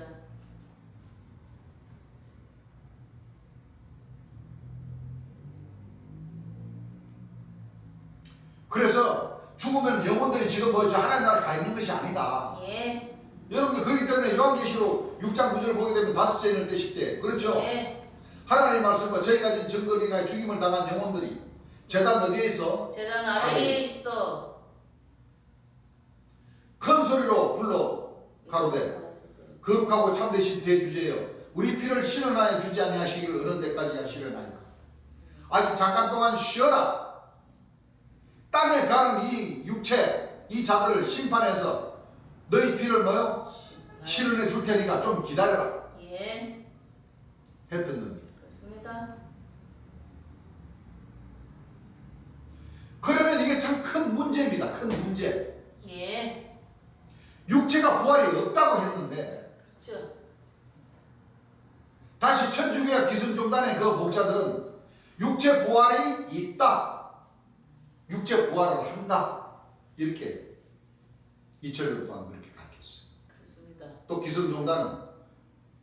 그래서 죽으면 영혼들이 지금 뭐 저 하나님 나라 가 있는 것이 아니다. 예. 여러분들 그렇기 때문에 요한계시록 6장 9절을 보게 되면 다섯째 인을 떼실 때 그렇죠? 예. 하나님의 말씀과 저희가 진 증거리나 죽임을 당한 영혼들이 제단 어디에 있어? 제단 아래에 있어. 큰 소리로 불러 가로되 거룩하고 참되신 대주제여 우리 피를 실현하여 주지 아니하시기를 어느 때까지 하시려나이까. 아직 잠깐 동안 쉬어라. 땅에 가는 이 육체 이 자들을 심판해서 너희 피를 뭐요? 실현해 줄 테니까 좀 기다려라. 예. 했던 겁니다. 그렇습니다. 그러면 이게 참 큰 문제입니다. 큰 문제. 예. 육체가 부활이 없다고 했는데 그렇죠. 다시 천주교와 기승종단의 그 목자들은 육체 부활이 있다. 육체 부활을 한다. 이렇게 이철교 또한 그렇게 가르쳤어요. 그렇습니다. 또 기성종단은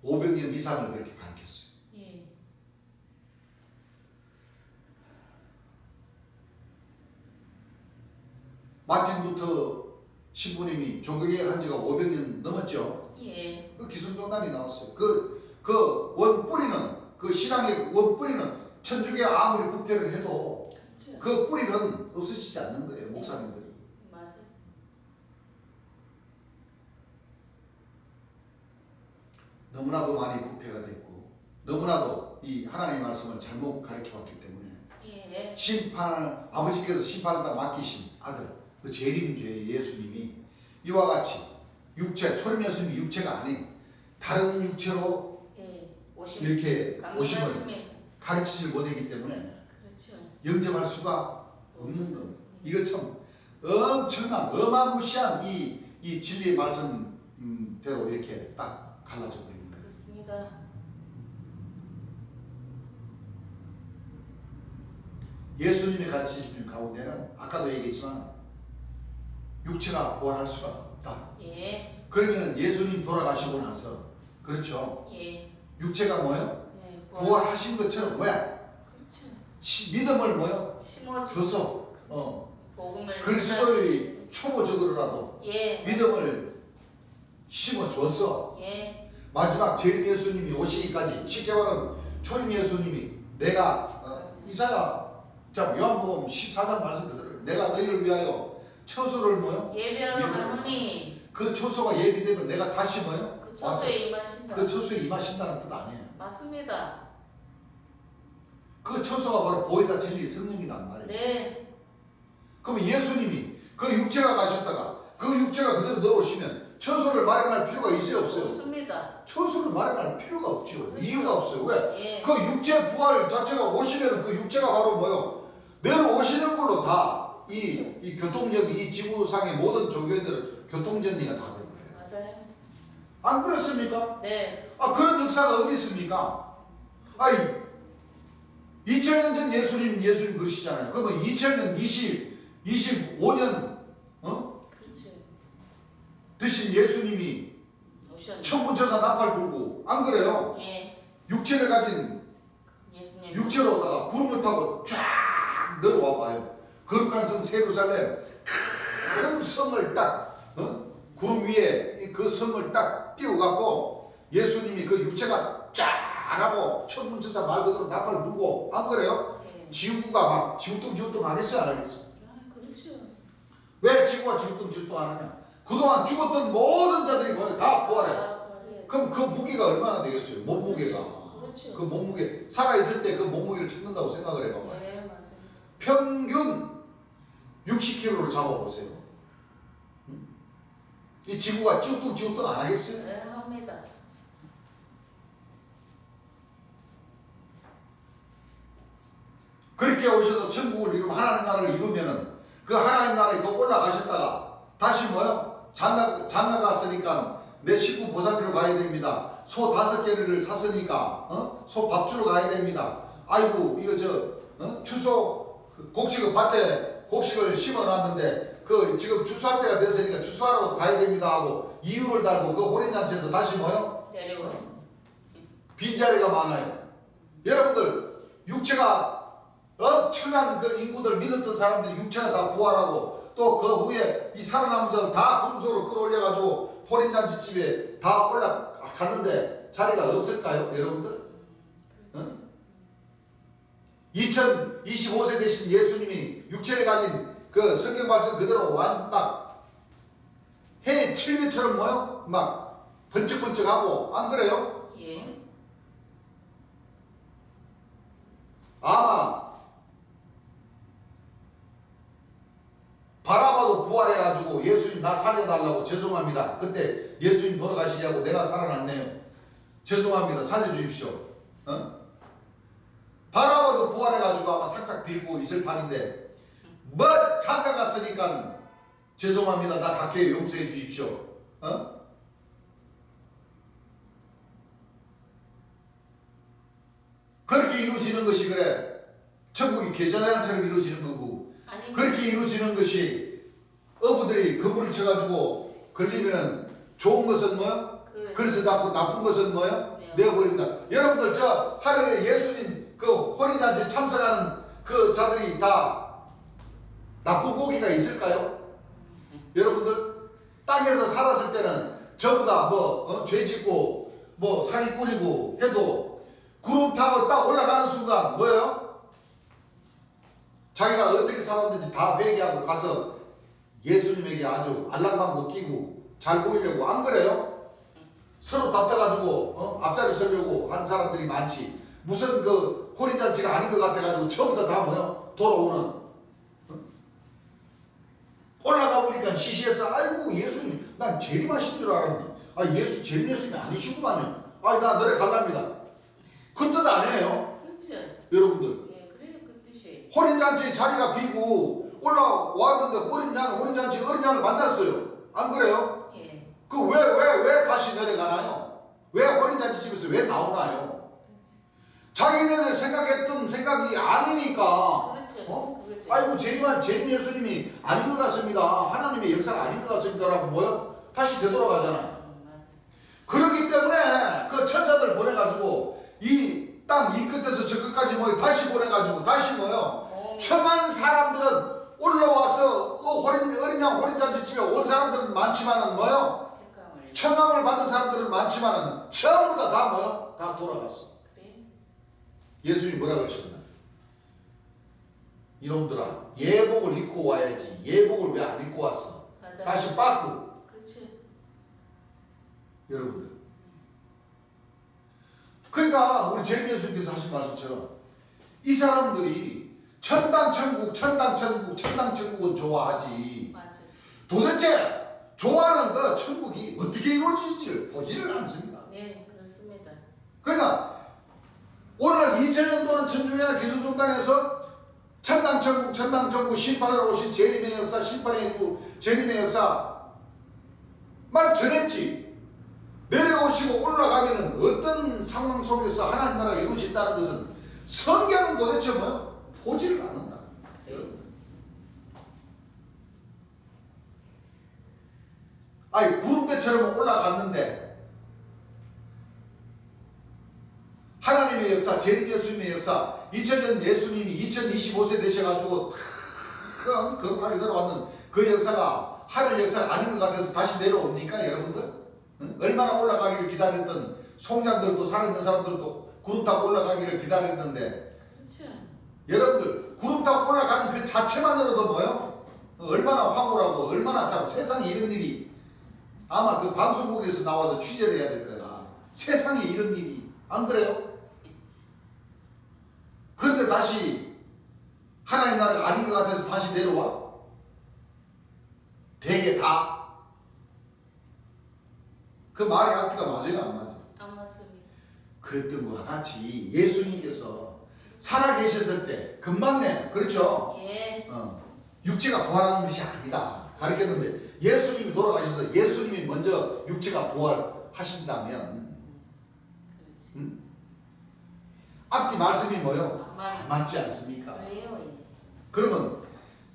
500년 이상을 그렇게 가르쳤어요. 예. 마틴 루터 신부님이 종교개혁 한 지가 500년 넘었죠. 예. 그 기성종단이 나왔어요. 그 원뿌리는, 그 신앙의 원뿌리는 천주교 아무리 부패를 해도 그렇죠. 그 뿌리는 없어지지 않는 거예요, 목사님들이. 맞아요. 너무나도 많이 부패가 됐고 너무나도 이 하나님의 말씀을 잘못 가르쳐왔기 때문에 예. 심판을 아버지께서 심판을 다 맡기신 아들 그 재림주의 예수님이 이와 같이 육체 초림 예수님이 육체가 아닌 다른 육체로 예. 오심. 이렇게 오심을 강림하심이. 가르치지 못하기 때문에 그렇죠. 영접할 수가 없는 겁니다. 이거 참 엄청난 어마무시한 이 진리의 말씀대로 이렇게 딱 갈라져 버립니다. 그렇습니다. 예수님이 가르치신 가운데는 아까도 얘기했지만 육체가 부활할 수가 없다. 예. 그러면 예수님 돌아가시고 나서 그렇죠. 예. 육체가 뭐요? 예. 부활하신 것처럼 뭐야? 그렇죠. 믿음을 뭐요? 심어주. 줘서 복음을 그리스도의 초보적으로라도 예. 믿음을 심어줘서 예. 마지막 재림 예수님이 오시기까지 쉽게 말하면 초림 예수님이 내가 이사야 자 요한복음 14장 말씀 그대로 내가 너희를 위하여 처소를 뭐요? 예배하러 가노니 그 처소가 예비되면 내가 다시 뭐요? 그 처소에 임하신다. 그 처소에 임하신다는 뜻 아니에요. 맞습니다. 그 처소가 바로 보혜사 진리 성령이란 말이에요. 네. 그러면 예수님이 그 육체가 가셨다가 그 육체가 그대로 넣어오시면 처소를 마련할 필요가 있어요 없어요? 없습니다. 처소를 마련할 필요가 없죠. 그렇죠. 이유가 없어요. 왜? 예. 그 육체 부활 자체가 오시면 그 육체가 바로 뭐요? 내려오시는 걸로 다 이 교통정 이 지구상의 모든 종교인들은 교통정리가 다 되버려요. 맞아요. 안 그렇습니까? 네. 그런 역사가 어디 있습니까? 2000년 전 예수님 그러시잖아요. 그러면 2000년 25년 그렇죠. 드신 예수님이 오셨네. 천군천사 나팔 불고 안 그래요? 예. 육체를 가진 예수님. 육체로다가 구름을 타고 쫙 내려와 봐요. 거룩한 성 세루살렘 큰 성을 딱 구름 위에 그 성을 딱 띄워갖고 예수님이 그 육체가 쫙 하고 천군천사 말 그대로 나팔 불고 안 그래요? 예. 지구가 막 지구뚱 안 했어요 안 하겠어요? 그렇죠. 왜 지구가 지구뚱 안 하냐? 그동안 죽었던 모든 자들이 뭐예요? 다 부활해요. 그럼 그 무게가 얼마나 되겠어요? 몸무게가. 그렇죠. 그 몸무게 살아있을 때 그 몸무게를 찾는다고 생각을 해봐봐요. 네, 맞아요. 평균 60kg로 잡아보세요. 이 지구가 찌우뚱 안 하겠어요? 네, 합니다. 그렇게 오셔서 천국을 이루면 하나님 나라를 이루면은 그 하나님 나라에 그 올라가셨다가 다시 뭐요? 장가 갔으니까 내 식구 보살피러 가야 됩니다. 소 5개를 샀으니까 소 밥 주러 가야 됩니다. 아이고 이거 추수 밭에 곡식을 심어놨는데 그 지금 추수할 때가 됐으니까 추수하러 가야 됩니다 하고 이유를 달고 그 호련잔치에서 다시 뭐요? 내려와. 빈자리가 많아요. 여러분들 육체가 엄청난 그 인구들 믿었던 사람들이 육체가 다 부활하고 또 그 후에 이 살아남은 자들 다 금속으로 끌어올려가지고 호련잔치집에 다 올라갔는데 자리가 없을까요 여러분들? 2025세 되신 예수님이 육체를 가진 그 성경 말씀 그대로 막 해 7배처럼 뭐요? 막 번쩍번쩍하고 안 그래요? 예. 아마 바라봐도 부활해가지고 예수님 나 살려달라고 죄송합니다. 근데 예수님 돌아가시게 하고 내가 살아났네요. 죄송합니다. 살려주십시오. 바라봐도 부활해가지고 아마 싹싹 빌고 있을 판인데 뭐 장가 갔으니까 죄송합니다. 나 갈게요. 용서해 주십시오. 그렇게 이루어지는 것이 그래 천국이 계좌장처럼 이루어지는 거고 아니, 그렇게 이루어지는 것이 어부들이 그물을 쳐가지고 걸리면은 좋은 것은 뭐요? 그래서 나쁜 것은 뭐요? 내어버린다. 여러분들 저 하늘에 예수님 그 혼인잔치 참석하는 그 자들이 다 나쁜 고기가 있을까요? 여러분들 땅에서 살았을 때는 전부 다 죄 짓고 사기 꾸리고 해도 구름 타고 딱 올라가는 순간 뭐예요? 자기가 어떻게 살았는지 다 회개하고 가서 예수님에게 아주 알랑방구 끼고 잘 보이려고. 안 그래요? 서로 다퉈가지고 앞자리 서려고 하는 사람들이 많지. 무슨 그 혼인잔치가 아닌 것 같아가지고 처음부터 다 뭐요? 돌아오는. 올라가 보니까 시시해서 아이고 예수님 난 재림하신 줄 알았는데 예수 재림 예수님이 아니시구만요. 나 너네 갈랍니다. 그 뜻 아니에요? 그렇죠. 여러분들 예, 그래요 그 뜻이. 혼인잔치 자리가 비고 올라왔는데 혼인잔치 어린 양을 만났어요. 안 그래요? 예. 그 왜 다시 내려가나요? 왜 혼인잔치 집에서 왜 나오나요? 자기네들 생각했던 생각이 아니니까. 그렇죠. 그렇죠. 아이고 재림 예수님이 아닌 것 같습니다. 하나님의 역사가 아닌 것 같습니다라고 뭐요? 다시 되돌아가잖아요. 맞아. 그렇기 때문에 그 천사들 보내가지고 이 땅 이 끝에서 저 끝까지 다시 보내가지고 다시 천한 사람들은 올라와서 어린 양 혼인잔치 집에 온 사람들은 많지만은 청함을 받은 사람들은 많지만은 전부 다 돌아갔어. 그래? 예수님이 뭐라 그러셨나? 이놈들아 예복을 입고 와야지. 예복을 왜 안 입고 왔어? 맞아. 다시 빠꾸. 그렇지. 여러분들 그러니까 우리 재림 예수님께서 하신 말씀처럼 이 사람들이 천당 천국은 좋아하지. 맞아. 도대체 좋아하는 그 천국이 어떻게 이루어질지 보지를 않습니다. 네, 그렇습니다. 그러니까 오늘 2000년 동안 천주교나 기성종단에서 천당 천국 심판하러 오신 재림의 역사, 심판의 주 재림의 역사 말 전했지. 내려오시고 올라가면은 어떤 상황 속에서 하나님 나라가 이루어진다는 것은 성경은 도대체 보지를 않는다. 구름대처럼 올라갔는데 하나님의 역사, 재림 예수님의 역사, 2000년 예수님이 2025세 되셔가지고 큰 거룩하게 들어왔는 그 역사가 하늘 역사가 아닌 것 같아서 다시 내려옵니까 여러분들? 얼마나 올라가기를 기다렸던 송장들도 살아있는 사람들도 구름 타고 올라가기를 기다렸는데 그렇죠. 여러분들 구름 타고 올라가는 그 자체만으로도 얼마나 황홀하고 얼마나 참 세상에 이런 일이 아마 그 방송국에서 나와서 취재를 해야 될 거야. 세상에 이런 일이. 안 그래요? 그런데 다시 하나님 나라가 아닌 것 같아서 다시 내려와? 되게 다. 그 말의 앞뒤가 맞아요? 안 맞아요? 안 맞습니다. 그랬던 것과 같이 예수님께서 살아계셨을 때 금방 그렇죠? 예. 육체가 부활하는 것이 아니다 가르쳤는데 예수님이 돌아가셔서 예수님이 먼저 육체가 부활하신다면 앞뒤 말씀이 안 맞지 않습니까? 그래요. 예. 그러면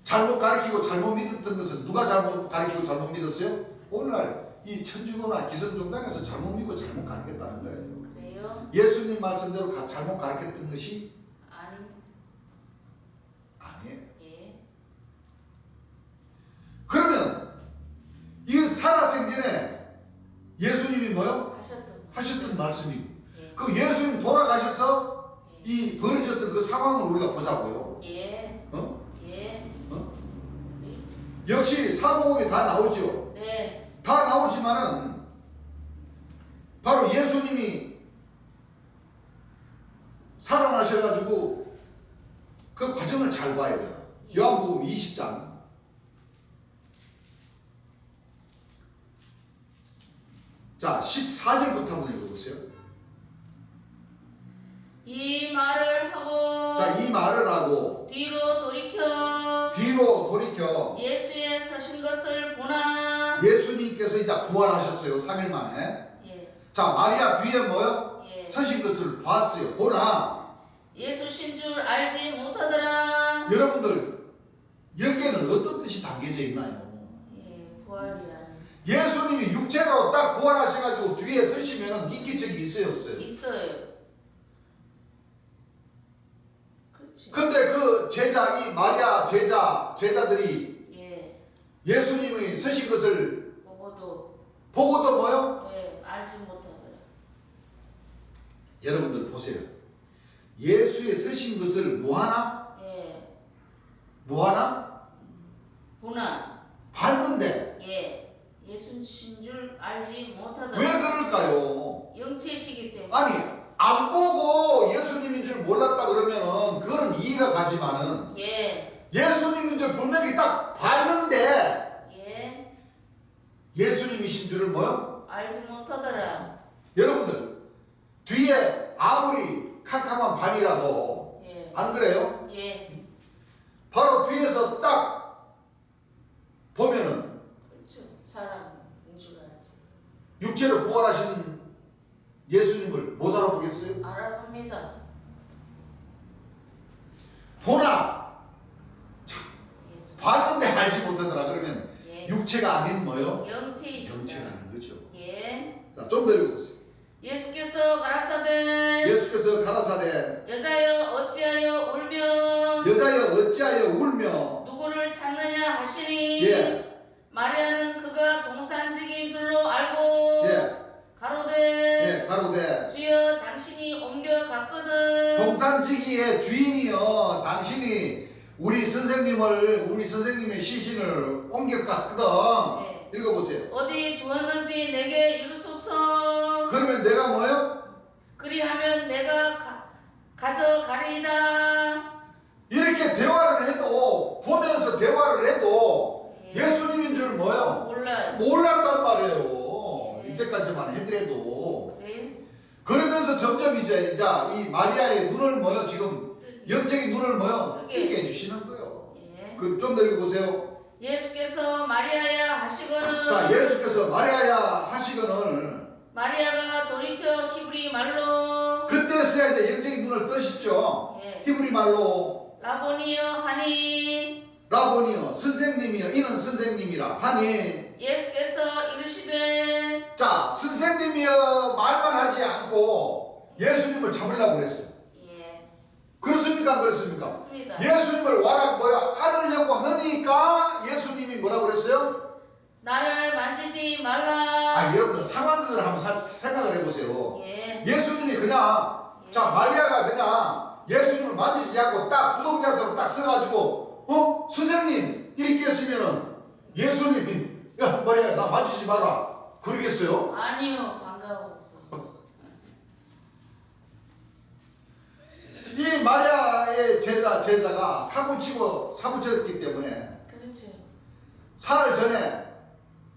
잘못 가르치고 잘못 믿었던 것은 누가 잘못 가르치고 잘못 믿었어요? 오늘날 이 천주교나 기성종단에서 잘못 믿고 잘못 가르쳤다는 거예요. 그래요? 예수님 말씀대로 잘못 가르쳤던 것이 아니에요. 예. 그러면 이 살아생전에 예수님이 하셨던 말씀이고 예. 그럼 예수님 돌아가셔서 이 벌어졌던 그 상황을 우리가 보자고요. 예. 예. 역시 사복음에 다 나오죠. 네. 다 나오지만은 바로 예수님이 살아나셔가지고 그 과정을 잘 봐야 돼요. 요한복음 20장 자 14절부터 한번 읽어보세요. 이 말을 하고 자, 이 말을 하고 뒤로 돌이켜 예수의 서신 것을 보나. 예수님께서 이제 부활하셨어요. 3일 만에. 예. 자, 마리아 뒤에 예. 서신 것을 봤어요. 보나 예수신 줄 알지 못하더라. 여러분들 여기에는 어떤 뜻이 담겨져 있나요? 예, 부활이 아닌. 예수님이 육체로 딱 부활하셔가지고 뒤에 서시면은 인기척이 있어요, 없어요? 있어요. 그렇지. 근데 그 제자, 이 마리아 제자들이 예. 예수님이 서신 것을 보고도 뭐요? 예, 알지 못하더라. 여러분들 보세요. 예수의 서신 것을 뭐하나? 예. 뭐하나? 보나. 봤는데 예. 예수신 줄 알지 못하더라. 왜 그럴까요? 영체시기 때문에. 아니 안 보고 예수님인 줄 몰랐다 그러면은 그거는 이해가 가지만은 예. 예수님인 줄 분명히 딱 봤는데 예. 예수님이신 줄을 뭐요? 알지 못하더라. 여러분들 뒤에 아무리 캄캄한 밤이라도 예. 안 그래요? 예. 바로 뒤에서 딱 보면은 그렇죠. 사람인 줄 알지. 육체로 부활하신 예수님을 못 알아보겠어요? 알아봅니다. 보나 예수. 봤는데 알지 못하더라 그러면 예. 육체가 아닌 뭐요? 영체이시다. 영체라는 거죠. 예. 자, 좀 더 읽어보세요. 예수께서 가라사대 예수께서 가라사대 여자여 어찌하여 울며 여자여 어찌하여 울며 누구를 찾느냐 하시니 예. 마리아는 그가 동산직인 줄로 알고 예. 가로되 예, 가로되 주여 당신이 옮겨갔거든. 동산지기의 주인이여 당신이 우리 선생님의 시신을 옮겨갔거든. 예. 읽어보세요. 어디 두었는지 내게 이르소서. 그러면 내가 뭐요? 그리하면 내가 가져가리이다. 이렇게 대화를 해도 보면서 대화를 해도 예. 예수님인 줄 뭐요? 몰라요. 몰랐단 말이에요. 예. 이때까지만 해더라도 그래? 그러면서 점점 이제 이 마리아의 눈을 뭐요? 지금 영적인 눈을 뭐요? 뜨게 해주시는 거예요. 예. 그 좀 더 읽어보세요. 예수께서 마리아야 하시거늘. 자, 예수께서 마리아야 하시거늘 마리아가 돌이켜 히브리 말로 그때서야 이제 영적인 눈을 뜨시죠. 예. 히브리 말로 라보니여 하니 라보니여 선생님이여 이는 선생님이라 하니 예수께서 이르시되. 자, 선생님이여 말만 하지 않고 예수님을 잡으려고 그랬어요. 예. 그렇습니까? 안 그렇습니까? 맞습니다. 예수님을 안으려고 하니까 예수님이 뭐라고 그랬어요? 나를 만지지 말라. 여러분들 상황극을 한번 생각을 해보세요. 예. 예수님이 그냥 자, 마리아가 그냥 예수님을 만지지 않고 딱 부동자세로 딱 서가지고 선생님 이렇게 했으면은 예수님이 야 마리아 나 만지지 마라 그러겠어요? 아니요. 반가워서. 이 마리아의 제자가 사고쳤기 때문에 그렇죠. 사흘 전에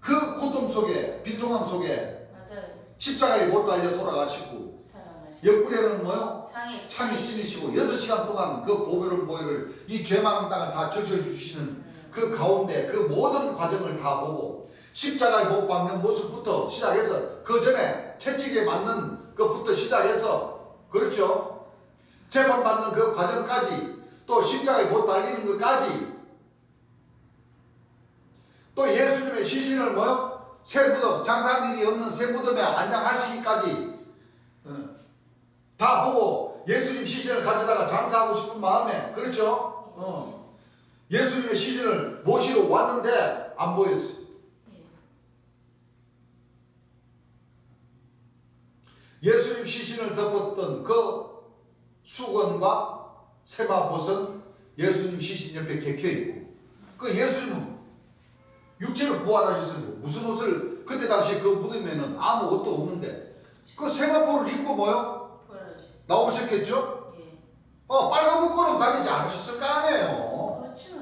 그 고통 속에 비통함 속에 맞아요. 십자가에 못 달려 돌아가시고 사랑하시. 옆구리에는 뭐요? 창이 찔리시고 6시간 동안 그 보배로운 보혈을 이 죄많은 땅을 다 적셔주시는 그 가운데 그 모든 과정을 다 보고 십자가에 못 박는 모습부터 시작해서 그 전에 채찍에 맞는 것부터 시작해서 그렇죠? 재판받는 그 과정까지 또 십자가에 못 달리는 것까지 또 예수님의 시신을 뭐요? 새 무덤, 장사한 일이 없는 새 무덤에 안장하시기까지 다 보고 예수님 시신을 가져다가 장사하고 싶은 마음에 그렇죠? 예수님의 시신을 모시러 왔는데 안 보였어요. 예수님 시신을 덮었던 그 수건과 세마봇은 예수님 시신 옆에 객혀있고 그 예수님은 육체로 부활하셨으니 무슨 옷을 그때 당시 그 무덤에는 아무 옷도 없는데 그 세마포를 입고 뭐요? 나오셨겠죠? 예. 빨간 옷걸음 다니지 않으셨을 거 아니에요. 그렇죠.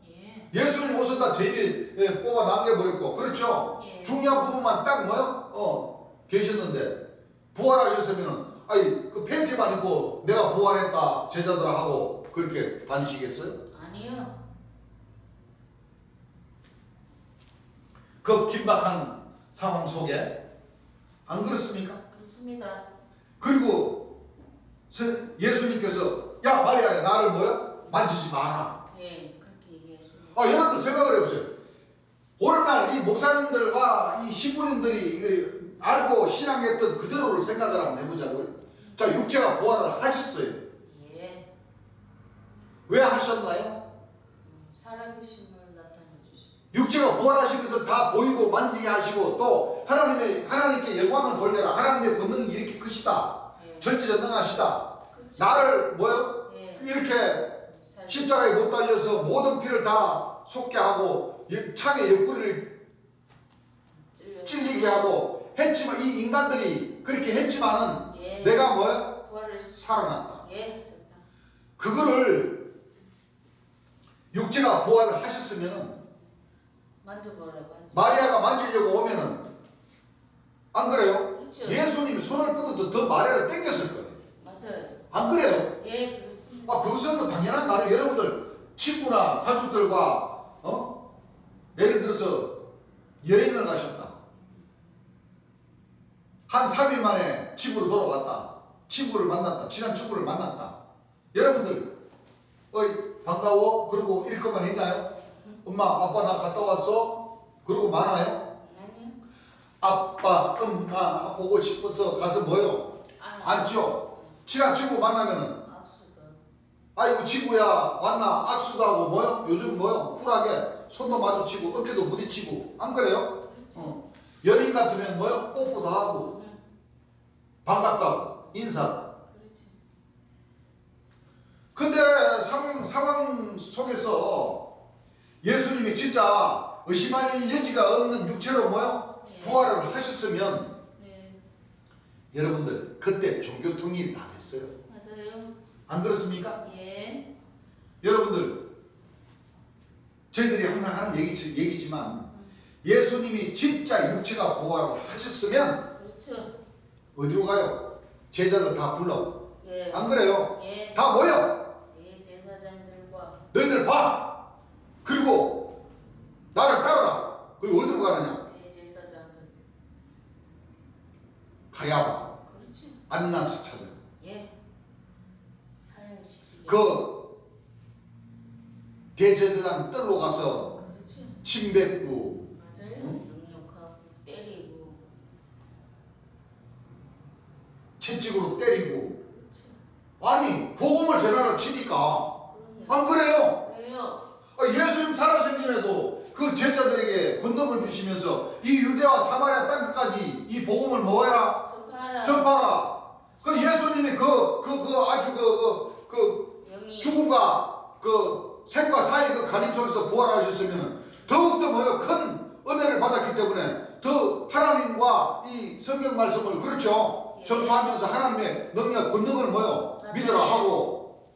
예. 예수님 옷은 다 제비에 뽑아 남겨버렸고 그렇죠? 예. 중요한 부분만 딱 뭐요? 계셨는데 부활하셨으면 그 팬티만 입고 내가 부활했다 제자들하고 그렇게 다니시겠어요? 아니요. 그 긴박한 상황 속에 안 그렇습니까? 그렇습니다. 그리고 예수님께서 야 마리아야 나를 뭐요? 만지지 마라. 예. 그렇게 얘기하십니다. 여러분들 생각을 해보세요. 오늘날 이 목사님들과 이 신부님들이 알고 신앙했던 그대로를 생각을 한번 해보자고요. 자, 육체가 부활을 하셨어요. 예. 왜 하셨나요? 살아계심을 나타내 주시고. 육체가 부활하신 것을 다 보이고 만지게 하시고 또 하나님께 영광을 돌려라. 하나님의 권능이 이렇게 크시다. 예. 전지전능하시다. 그렇지. 나를 뭐요? 예. 이렇게 십자가에 못 달려서 모든 피를 다 솟게 하고 창의 옆구리를 찔리게 하고 했지만 이 인간들이 그렇게 했지만은 예. 내가 뭐요? 부활을 살아났다. 예. 좋다. 그거를 육체가 부활을 하셨으면은 만져보라고 하지. 마리아가 만지려고 오면은 안 그래요? 그렇죠. 예수님이 손을 뻗어서 더 마리아를 땡겼을 거예요. 맞아요. 안 그래요? 예, 그렇습니다. 그것은 당연한 말이에요. 여러분들 친구나 가족들과 예를 들어서 여행을 가셨다. 한 3일 만에 집으로 돌아왔다. 친구를 만났다. 친한 친구를 만났다. 여러분들 어이 반가워? 그러고 이럴 것만 있나요? 엄마 아빠 나 갔다 왔어? 그러고 많아요? 아니요. 아빠 엄마 보고 싶어서 가서 뭐요? 앉죠? 친한 친구 만나면은 악수도. 아이고 친구야 왔나? 악수도 하고 뭐요? 요즘 뭐요? 쿨하게 손도 마주치고 어깨도 부딪히고 안 그래요? 그렇지. 연인 같으면 뭐요? 뽀뽀도 하고 반갑다고 인사. 그렇지. 근데 상황 속에서 예수님이 진짜 의심할 여지가 없는 육체로 뭐요? 예. 부활을 하셨으면 네. 여러분들 그때 종교 통일이 다 됐어요. 맞아요. 안 그렇습니까? 예. 여러분들 저희들이 항상 하는 얘기지만 예수님이 진짜 육체가 부활을 하셨으면 그렇죠. 어디로 가요? 제자들 다 불러. 예. 안 그래요? 예. 다 모여. 예, 제사장들과 너희들 봐. 그리고 나를 따라라. 그리고 어디로 가느냐? 예, 제사장들. 가야바. 그렇지. 안나스 찾아. 예. 사형시키게. 그 대제사장 뜰로 가서 그렇지. 침 뱉고 맞아요. 응? 능욕하고 때리고. 채찍으로 때리고 그렇지. 아니 복음을 전하러 치니까 그럼요. 안 그래요? 그래요. 예수님 살아생전에도 그 제자들에게 권능을 주시면서 이 유대와 사마리아 땅까지 이 복음을 뭐해라? 전파하라. 전파하라. 그 예수님이 아주 영이. 죽음과 생과 사이 간임 속에서 부활하셨으면 더욱더 뭐요? 큰 은혜를 받았기 때문에 더 하나님과 이 성경 말씀을 그렇죠? 예. 전파하면서 하나님의 능력, 권능을 뭐요? 믿으라 하고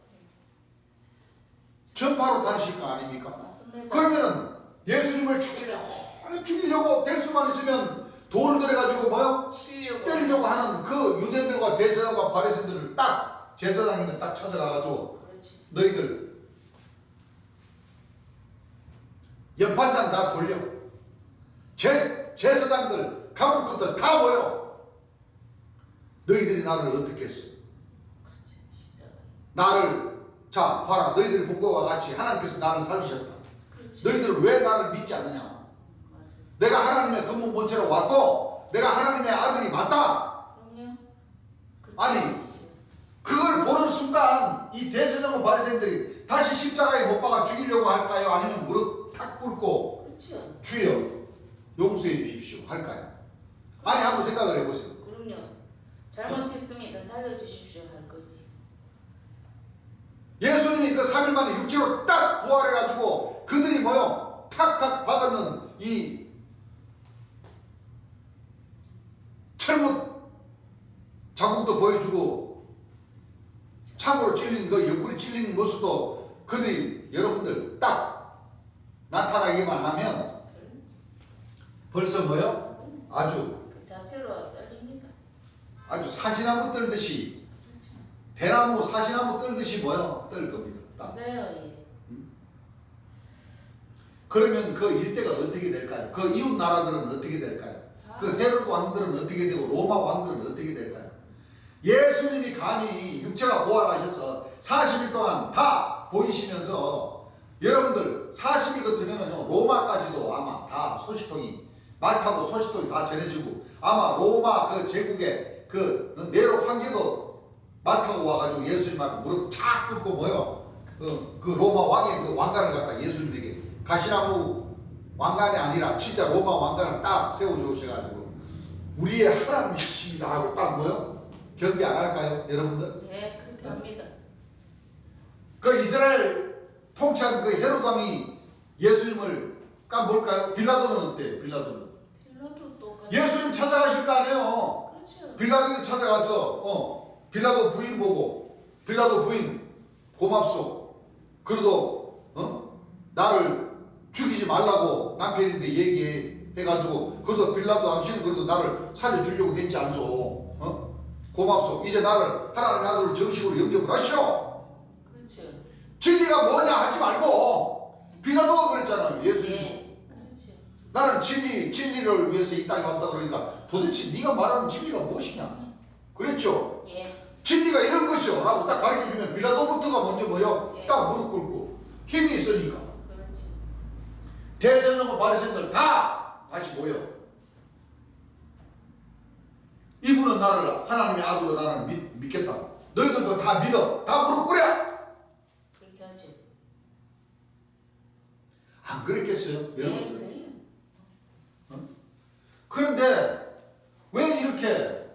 전파로 다니실 거 아닙니까? 맞습니다. 그러면은 예수님을 죽이려고 될 수만 있으면 돌을 들여가지고 뭐요? 치려고. 때리려고 하는 그 유대인들과 대제사장과 바리새인들을 딱 제사장인들 딱 찾아가가지고 그렇지. 너희들 연판장 다 돌려. 제사장들, 감독들 다 모여. 너희들이 나를 어떻게 했어? 그렇지. 십자가. 나를 자 봐라. 너희들이 본 것과 같이 하나님께서 나를 살리셨다. 그렇지. 너희들은 왜 나를 믿지 않느냐? 맞아. 내가 하나님의 근본 본체로 왔고 내가 하나님의 아들이 맞다. 그럼요. 아니, 그걸 보는 순간 이 대제사장과 바리새인들이 다시 십자가에 못 박아 죽이려고 할까요? 아니면 무릎 탁 꿇고 그렇죠. 주여 용서해 주십시오 할까요? 아니 한번 생각을 해보세요. 그럼요. 잘못했습니다. 살려주십시오 할 거지. 예수님이 그 3일 만에 육체로 딱 부활해가지고 그들이 뭐요? 탁탁 박았는 이 철문 자국도 보여주고 창으로 찔린 그 옆구리 찔리는 모습도 그들이 여러분들 딱 나타나기만 하면 벌써 뭐요? 아주 그 자체로 떨립니다. 아주 사시나무 떨듯이 대나무 사시나무 떨듯이 뭐요? 떨 겁니다. 딱. 맞아요. 예. 그러면 그 일대가 어떻게 될까요? 그 이웃 나라들은 어떻게 될까요? 그 헤롯 왕들은 어떻게 되고 로마 왕들은 어떻게 될까요? 예수님이 감히 육체가 부활하셔서 40일 동안 다 보이시면서 여러분들 40일 같으면은요 로마까지도 아마 다 소식통이 말 타고 소식통이 다 전해지고 아마 로마 그 제국의 그 네로 황제도 말 타고 와가지고 예수님한테 무릎 착 꿇고 뭐요 그 로마 왕의 그 왕관을 갖다 예수님에게 가시나무 왕관이 아니라 진짜 로마 왕관을 딱 세워주셔가지고 우리의 하나님이십니다 하고 딱 뭐요 경배 안 할까요 여러분들? 예, 그렇게 합니다. 그 이스라엘 통치한 그 헤롯 왕이 예수님을 뭘까요? 빌라도는 어때요? 빌라도는 빌라도 똑같이. 예수님 찾아가실 거 아니에요. 그렇죠. 빌라도도 찾아가서 빌라도 부인 보고 빌라도 부인 고맙소. 그래도 나를 죽이지 말라고 남편인데 얘기해가지고 그래도 빌라도 당신은 그래도 나를 살려주려고 했지 않소. 고맙소. 이제 나를 하나님의 아들로 정식으로 영접을 하시오. 그렇죠. 진리가 뭐냐 하지 말고 빌라도가 그랬잖아요. 예수님. 예, 그렇죠. 나는 진리를 위해서 이 땅에 왔다 그러니까 도대체 네가 말하는 진리가 무엇이냐? 그랬죠. 예, 진리가 이런 것이요 라고 딱 가르쳐주면 빌라도부터가 먼저 뭐요? 예. 딱 무릎 꿇고 힘이 있으니까 그렇죠. 대제사장과 바리새인들 다 다시 모여 이분은 나를 하나님의 아들로 나를 믿겠다. 너희들도 다 믿어. 다 무릎 꿇어. 그렇게 하죠. 안 그랬겠어요? 예, 여러분들? 그래요. 그런데 왜 이렇게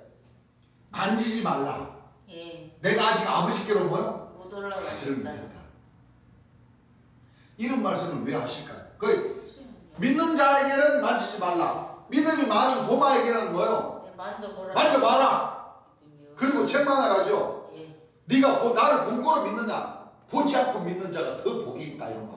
만지지 말라? 예, 내가 아직 아버지께로 뭐요? 못 가지를 올라가신다. 못했다. 이런 말씀을 왜 하실까요? 그 그렇죠. 믿는 자에게는 만지지 말라. 믿음이 많은 도마에게는 뭐요? 예, 만져보라. 만져봐라. 그리고 책망을 하죠. 예, 네가 나를 본고로 믿느냐? 보지 않고 믿는 자가 더 복이 있다 이런 거.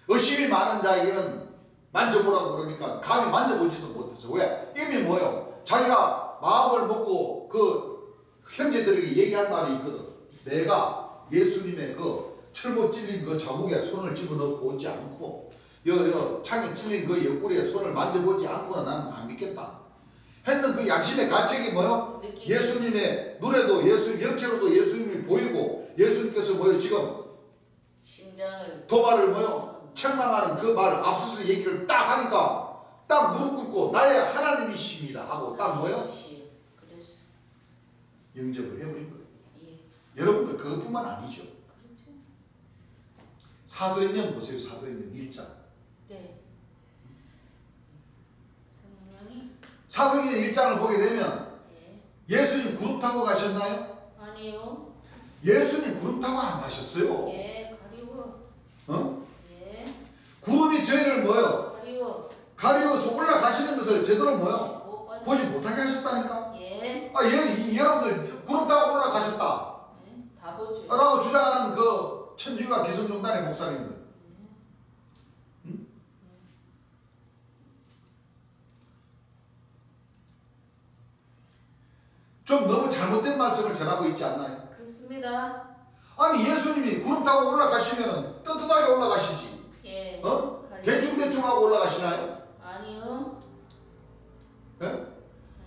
의심이 많은 자에게는 만져보라고 그러니까 감히 만져보지도 못했어. 왜? 이미 뭐요? 자기가 마음을 먹고 그 형제들에게 얘기한 말이 있거든. 내가 예수님의 그 철못 찔린 그 자국에 손을 집어넣고 오지 않고 창에 찔린 그 옆구리에 손을 만져보지 않고는 나는 안 믿겠다. 했는 그 양심의 가책이 뭐요? 느끼기. 예수님의 눈에도 영체로도 예수님이 보이고 예수님께서 뭐요? 지금 심장을 도발을 뭐요? 책망하는 그 말 앞서서 얘기를 딱 하니까 딱 무릎 꿇고 나의 하나님이십니다 하고 딱 뭐요? 그랬어. 영접을 해버린 거예요. 예, 여러분들 그것뿐만 아니죠. 그렇죠. 사도행전 보세요. 사도행전 1장. 네. 성령이 사도행전 1장을 보게 되면 예, 예수님 구름 타고 가셨나요? 아니요. 예수님 구름 타고 안 가셨어요. 예, 가리워. 예, 구름이 저희를 뭐요? 가리워. 가리워서 올라가시는 것을 제대로 뭐요? 못 봤어. 보지 못하게 하셨다니까. 예, 여러분들 구름 타고 올라가셨다 예, 다 보죠. 라고 주장하는 그 천주교와 기성종단의 목사님들. 좀 너무 잘못된 말씀을 전하고 있지 않나요? 그렇습니다. 아니 예수님이 구름 타고 올라가시면 떳떳하게 올라가시지. 예. 가리워. 대충대충 하고 올라가시나요? 아니요. 예?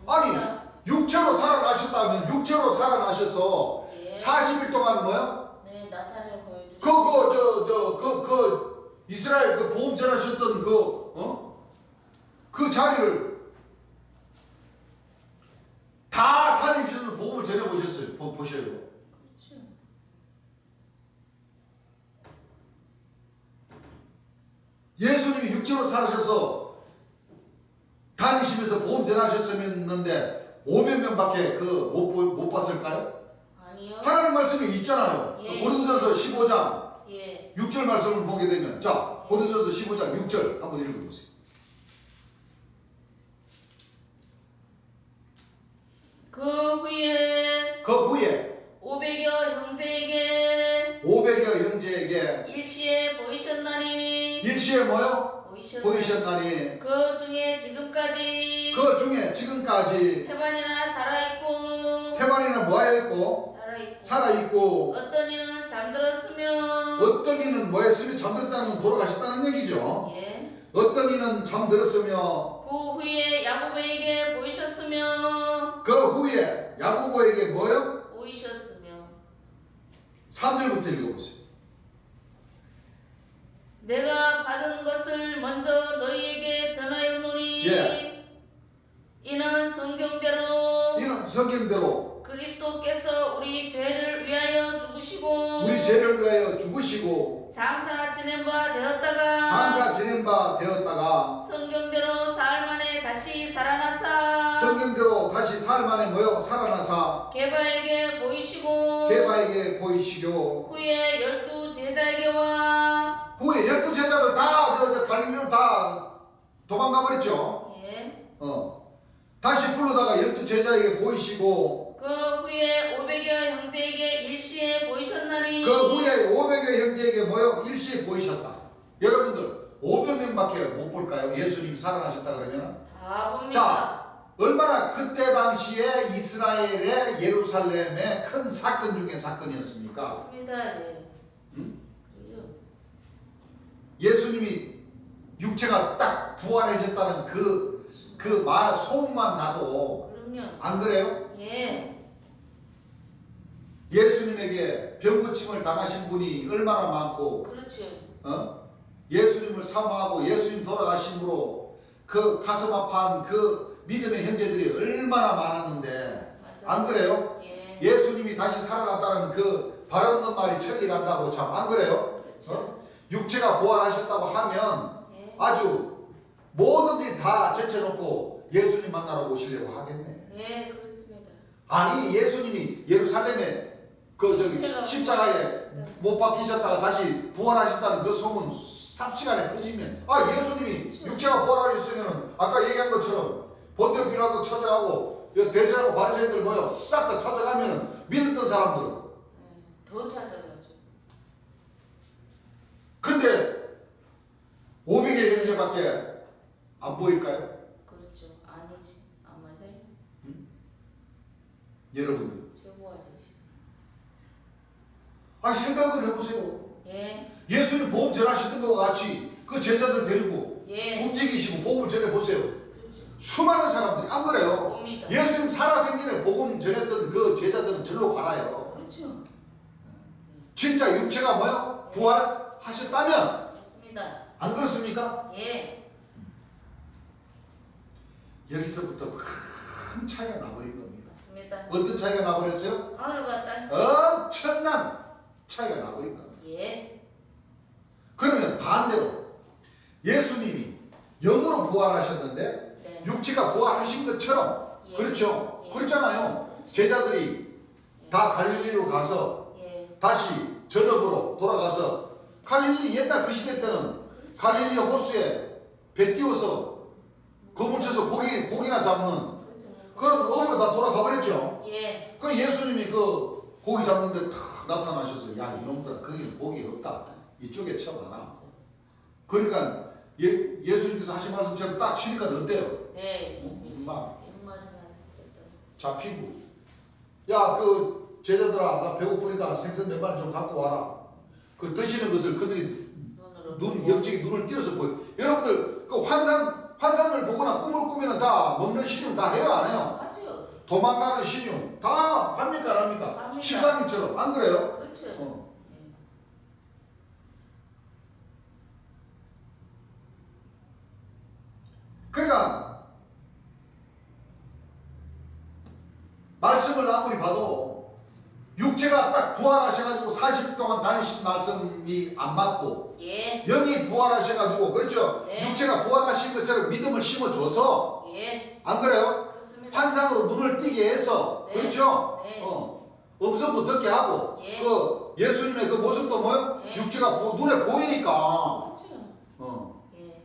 아니 아닙니다. 육체로 살아나셨다면 육체로 살아나셔서 예. 40일 동안 뭐요? 네, 나타내 보여주세요. 그 이스라엘 그 복음 전하셨던 그 자리를 다 다니면서 복음을 전해 보셨어요. 보셔요. 그렇죠. 예수님이 육체로 살아셔서 다니시면서 복음 전하셨었는데 500명밖에 못 봤을까요? 아니요. 하나님 말씀이 있잖아요. 예. 고린도전서 15장 예. 6절 말씀을 보게 되면 자 고린도전서 15장 6절 한번 읽어보세요. 그 후에 그 후에 500여 형제에게 500여 형제에게 일시에 보이셨나니 일시에 뭐요? 보이셨나니 그 중에 지금까지 그 중에 지금까지 태반이나 살아있고 태반이는 뭐하였고 살아있고 어떤 이는 잠들었으며 어떤 이는 뭐했으며 잠들었다는 건 돌아가셨다는 얘기죠. 예. 어떤 이는 잠들었으며 그 후에 야곱에게 보이셨으며 그 후에 야고보에게 뭐요? 보이셨으며 3절부터 읽어보세요. 내가 받은 것을 먼저 너희에게 전하였노니 예. 이는 성경대로 이는 성경대로 그리스도께서 우리 죄를 위하여 죽으시고 우리 죄를 위하여 죽으시고 장사 지낸 바 되었다가 장사 지낸 바 되었다가 성경대로 사흘 만에 다시 살아나사 성경대로 다시 사흘 만에 모여 살아나사 게바에게 보이시고 게바에게 보이시고 후에 12 제자에게와 후에 12제자들 다 저 갈릴리로 다 도망가 버렸죠. 예. 다시 불러다가 12제자에게 보이시고 그 후에 500여 형제에게 일시에 보이셨나니 그 후에 500여 형제에게 모여 일시에 보이셨다. 여러분들 500명밖에 못 볼까요? 예수님 살아나셨다 그러면? 다 봅니다. 자, 얼마나 그때 당시에 이스라엘의 예루살렘의 큰 사건 중에 사건이었습니까? 맞습니다. 예. 그래요. 예수님이 육체가 딱 부활하셨다는 그 말 소문만 나도 그럼요. 안 그래요? 예. 예수님에게 병고침을 당하신 분이 얼마나 많고 그렇죠. 예수님을 사모하고 예수님 돌아가심으로 그 가슴 아파한 그 믿음의 형제들이 얼마나 많았는데 맞아요. 안 그래요? 예. 예수님이 다시 살아났다는 그 발없는 말이 천리 간다고 참 안 그래요? 그렇죠. 육체가 부활하셨다고 하면 예. 아주 모든 일 다 제쳐놓고 예수님 만나러 오시려고 하겠네. 예, 그렇습니다. 아니 예수님이 예루살렘에 그 저기 육체가 십자가에 못 박히셨다가 다시 부활하셨다는 그 소문 삽시간에 퍼지면 예수님이 그렇죠. 육체가 부활하셨으면 아까 얘기한 것처럼 본데 빌라도 찾아가고 대제하고 바리새인들 모여 싹 다 찾아가면 믿었던 사람들은 더 찾아가죠. 근데 500의 형제밖에 안 보일까요? 그렇죠. 아니지. 안 맞아요? 여러분들 제보하듯이. 생각을 해보세요. 예. 예수님 복음 전하시던 것과 같이 그 제자들 데리고 예. 움직이시고 복음을 전해보세요. 그렇죠. 수많은 사람들이 안 그래요? 봅니다. 예수님 살아생전에 복음 전했던 그 제자들은 절로 가라요. 그렇죠. 진짜 육체가 뭐요? 부활하셨다면 맞습니다. 안 그렇습니까? 예. 여기서부터 큰 차이가 나버린 겁니다. 맞습니다. 어떤 차이가 나버렸어요? 하늘과 땅 엄청난 차이가 나버린 겁니다. 예. 그러면 반대로 예수님이 영으로 부활하셨는데 네. 육체가 부활하신 것처럼 예. 그렇죠? 예. 그렇잖아요. 제자들이 다 갈릴리로 가서 예. 다시 전업으로 돌아가서 갈릴리 옛날 그 시대 때는 갈릴리 호수에 배 띄워서 거물쳐서 고기나 잡는 그렇죠. 그런 업으로 다 돌아가 버렸죠. 예. 그 예수님이 그 고기 잡는데 탁 나타나셔서 야 이놈들아 거기는 고기 없다. 이쪽에 쳐봐라. 그러니까 예수님께서 하신 말씀처럼 딱 치니까 어때요? 네. 막 입맛이 나서 잡히고 야 그 제자들아 나 배고프니까 생선 몇 마리 좀 갖고 와라. 그 드시는 것을 그들이 눈으로 영적인 눈을 띄어서 보여. 여러분들 그 환상을 보거나 꿈을 꾸면 다 먹는 신용 다 해요 안 해요? 하죠. 도망가는 신용 다 합니까 안 합니까? 합니다. 시상인처럼 안 그래요? 그렇죠. 예. 그러니까 말씀을 아무리 봐도 육체가 딱 부활하셔가지고 40일 동안 다니신 말씀이 안 맞고 예. 영이 부활하셔가지고 그렇죠? 네. 육체가 부활하신 것처럼 믿음을 심어줘서 예. 안 그래요? 그렇습니다. 환상으로 눈을 띄게 해서 네. 그렇죠? 네. 음성도 듣게 하고 예. 그 예수님의 그 모습도 뭐요? 예. 육체가 눈에 보이니까 그렇죠. 예.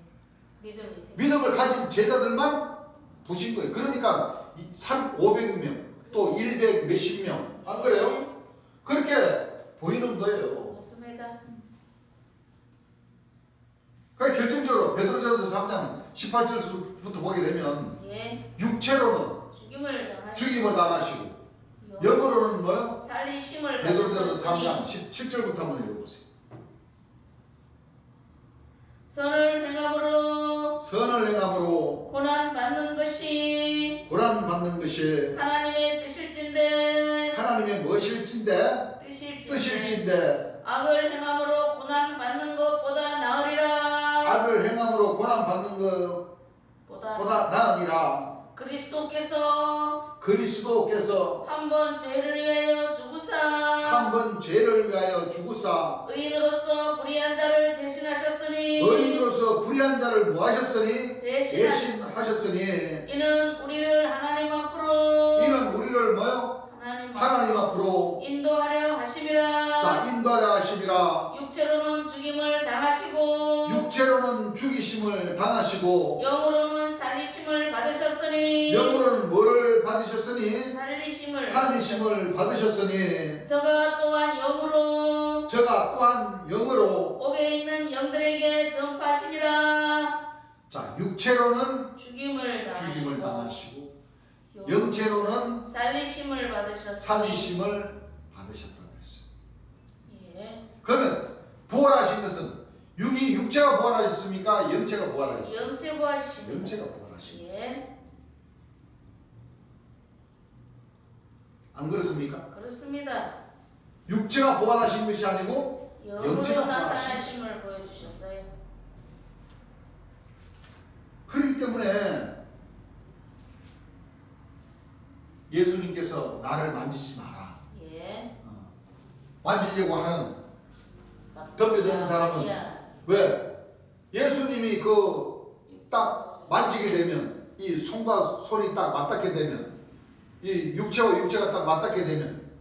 믿음이 있습니다. 믿음을 가진 제자들만 보신 거예요. 그러니까 500명 또 100 몇십 명 안 그래요? 예. 그렇게 보이는 거예요. 맞습니다. 그러니까 결정적으로 베드로전서 3장 18절부터 보게 되면 예. 육체로는 죽임을 당하시고 영으로는 뭐요? 살리심을 베드로전서 받으셨으니 3장 17절부터 한번 읽어보세요. 선을 행함으로 고난 받는 것이 하나님의 뜻일진데 하나님의 무엇일진데 뜻일진데 악을 행함으로 고난 받는 것보다 나으리라. 악을 행함으로 고난 받는 것보다 나으니라. 그리스도께서 한 번 죄를 위하여 죽으사 의인으로서 불의한 자를 대신하셨으니 뭐하셨으니 대신하셨으니 이는 우리를 하나님 앞으로 뭐요? 하나님 앞으로 인도하려 하심이라. 자 인도하려 하심이라. 육체로는 죽임을 당하시고 육체로는 죽이심을 당하시고 영으로는 살리심을 받으셨으니 영으로는 뭐를 받으셨으니 살리심을 받으셨으니 저가 또한 영으로 옥에 있는 영들에게 전파하시니라. 자 육체로는 죽임을 당하시고 영체로는 살리심을 받으셨으니 받으셨다고 했어요. 예. 그러면 부활하신 것은 육체가 부활하셨습니까? 영체가 부활하셨습니까? 영체 부활이십니다. 영체가 부활하신 거예요. 예. 안 그렇습니까? 그렇습니다. 육체가 부활하신 것이 아니고 영으로 영체가 부활하신 나타나심을 보여주셨어요. 그렇기 때문에 예수님께서 나를 만지지 마라. 예. 만지려고 하는 덤벼드는 사람은 왜? 예수님이 딱 만지게 되면 이 손과 손이 딱 맞닿게 되면 이 육체와 육체가 딱 맞닿게 되면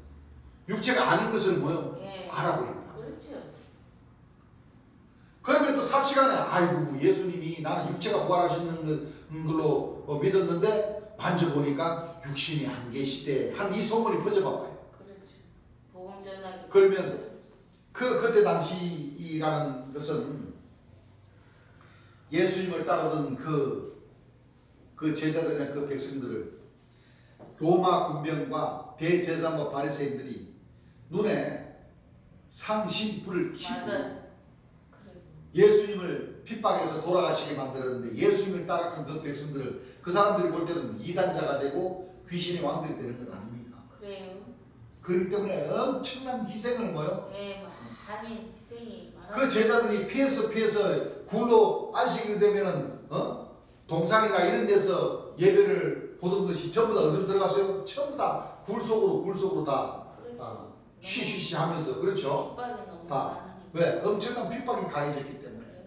육체가 아닌 것을 뭐요? 예. 알아버린다. 그렇죠. 그러면 또 삽시간에 아이고 예수님이 나는 육체가 부활하시는 걸로 믿었는데 만져보니까 육신이 안 계시대 한 이 소문이 퍼져봐봐요. 그렇죠. 복음 전하기. 그러면 그때 당시라는 것은 예수님을 따르던 그 제자들이나 그 백성들을 로마 군병과 대제사장과 바리새인들이 눈에 상심불을 켜고 맞아요. 예수님을 핍박해서 돌아가시게 만들었는데 예수님을 따라가는 그 백성들을 그 사람들이 볼 때는 이단자가 되고 귀신의 왕들이 되는 것 아닙니까? 그래요. 그렇기 때문에 엄청난 희생을 뭐요? 예, 많이 희생이 많았어요. 그 제자들이 피해서 굴로 안식이 되면은 동상이나 이런 데서 예배를 보던 것이 전부 다 어디로 들어갔어요? 전부 다 굴 속으로 다 그렇죠. 쉬쉬쉬 하면서 그렇죠? 핍박이 너무 다. 많으니까. 왜? 엄청난 핍박이 가해졌기 때문에. 그래요.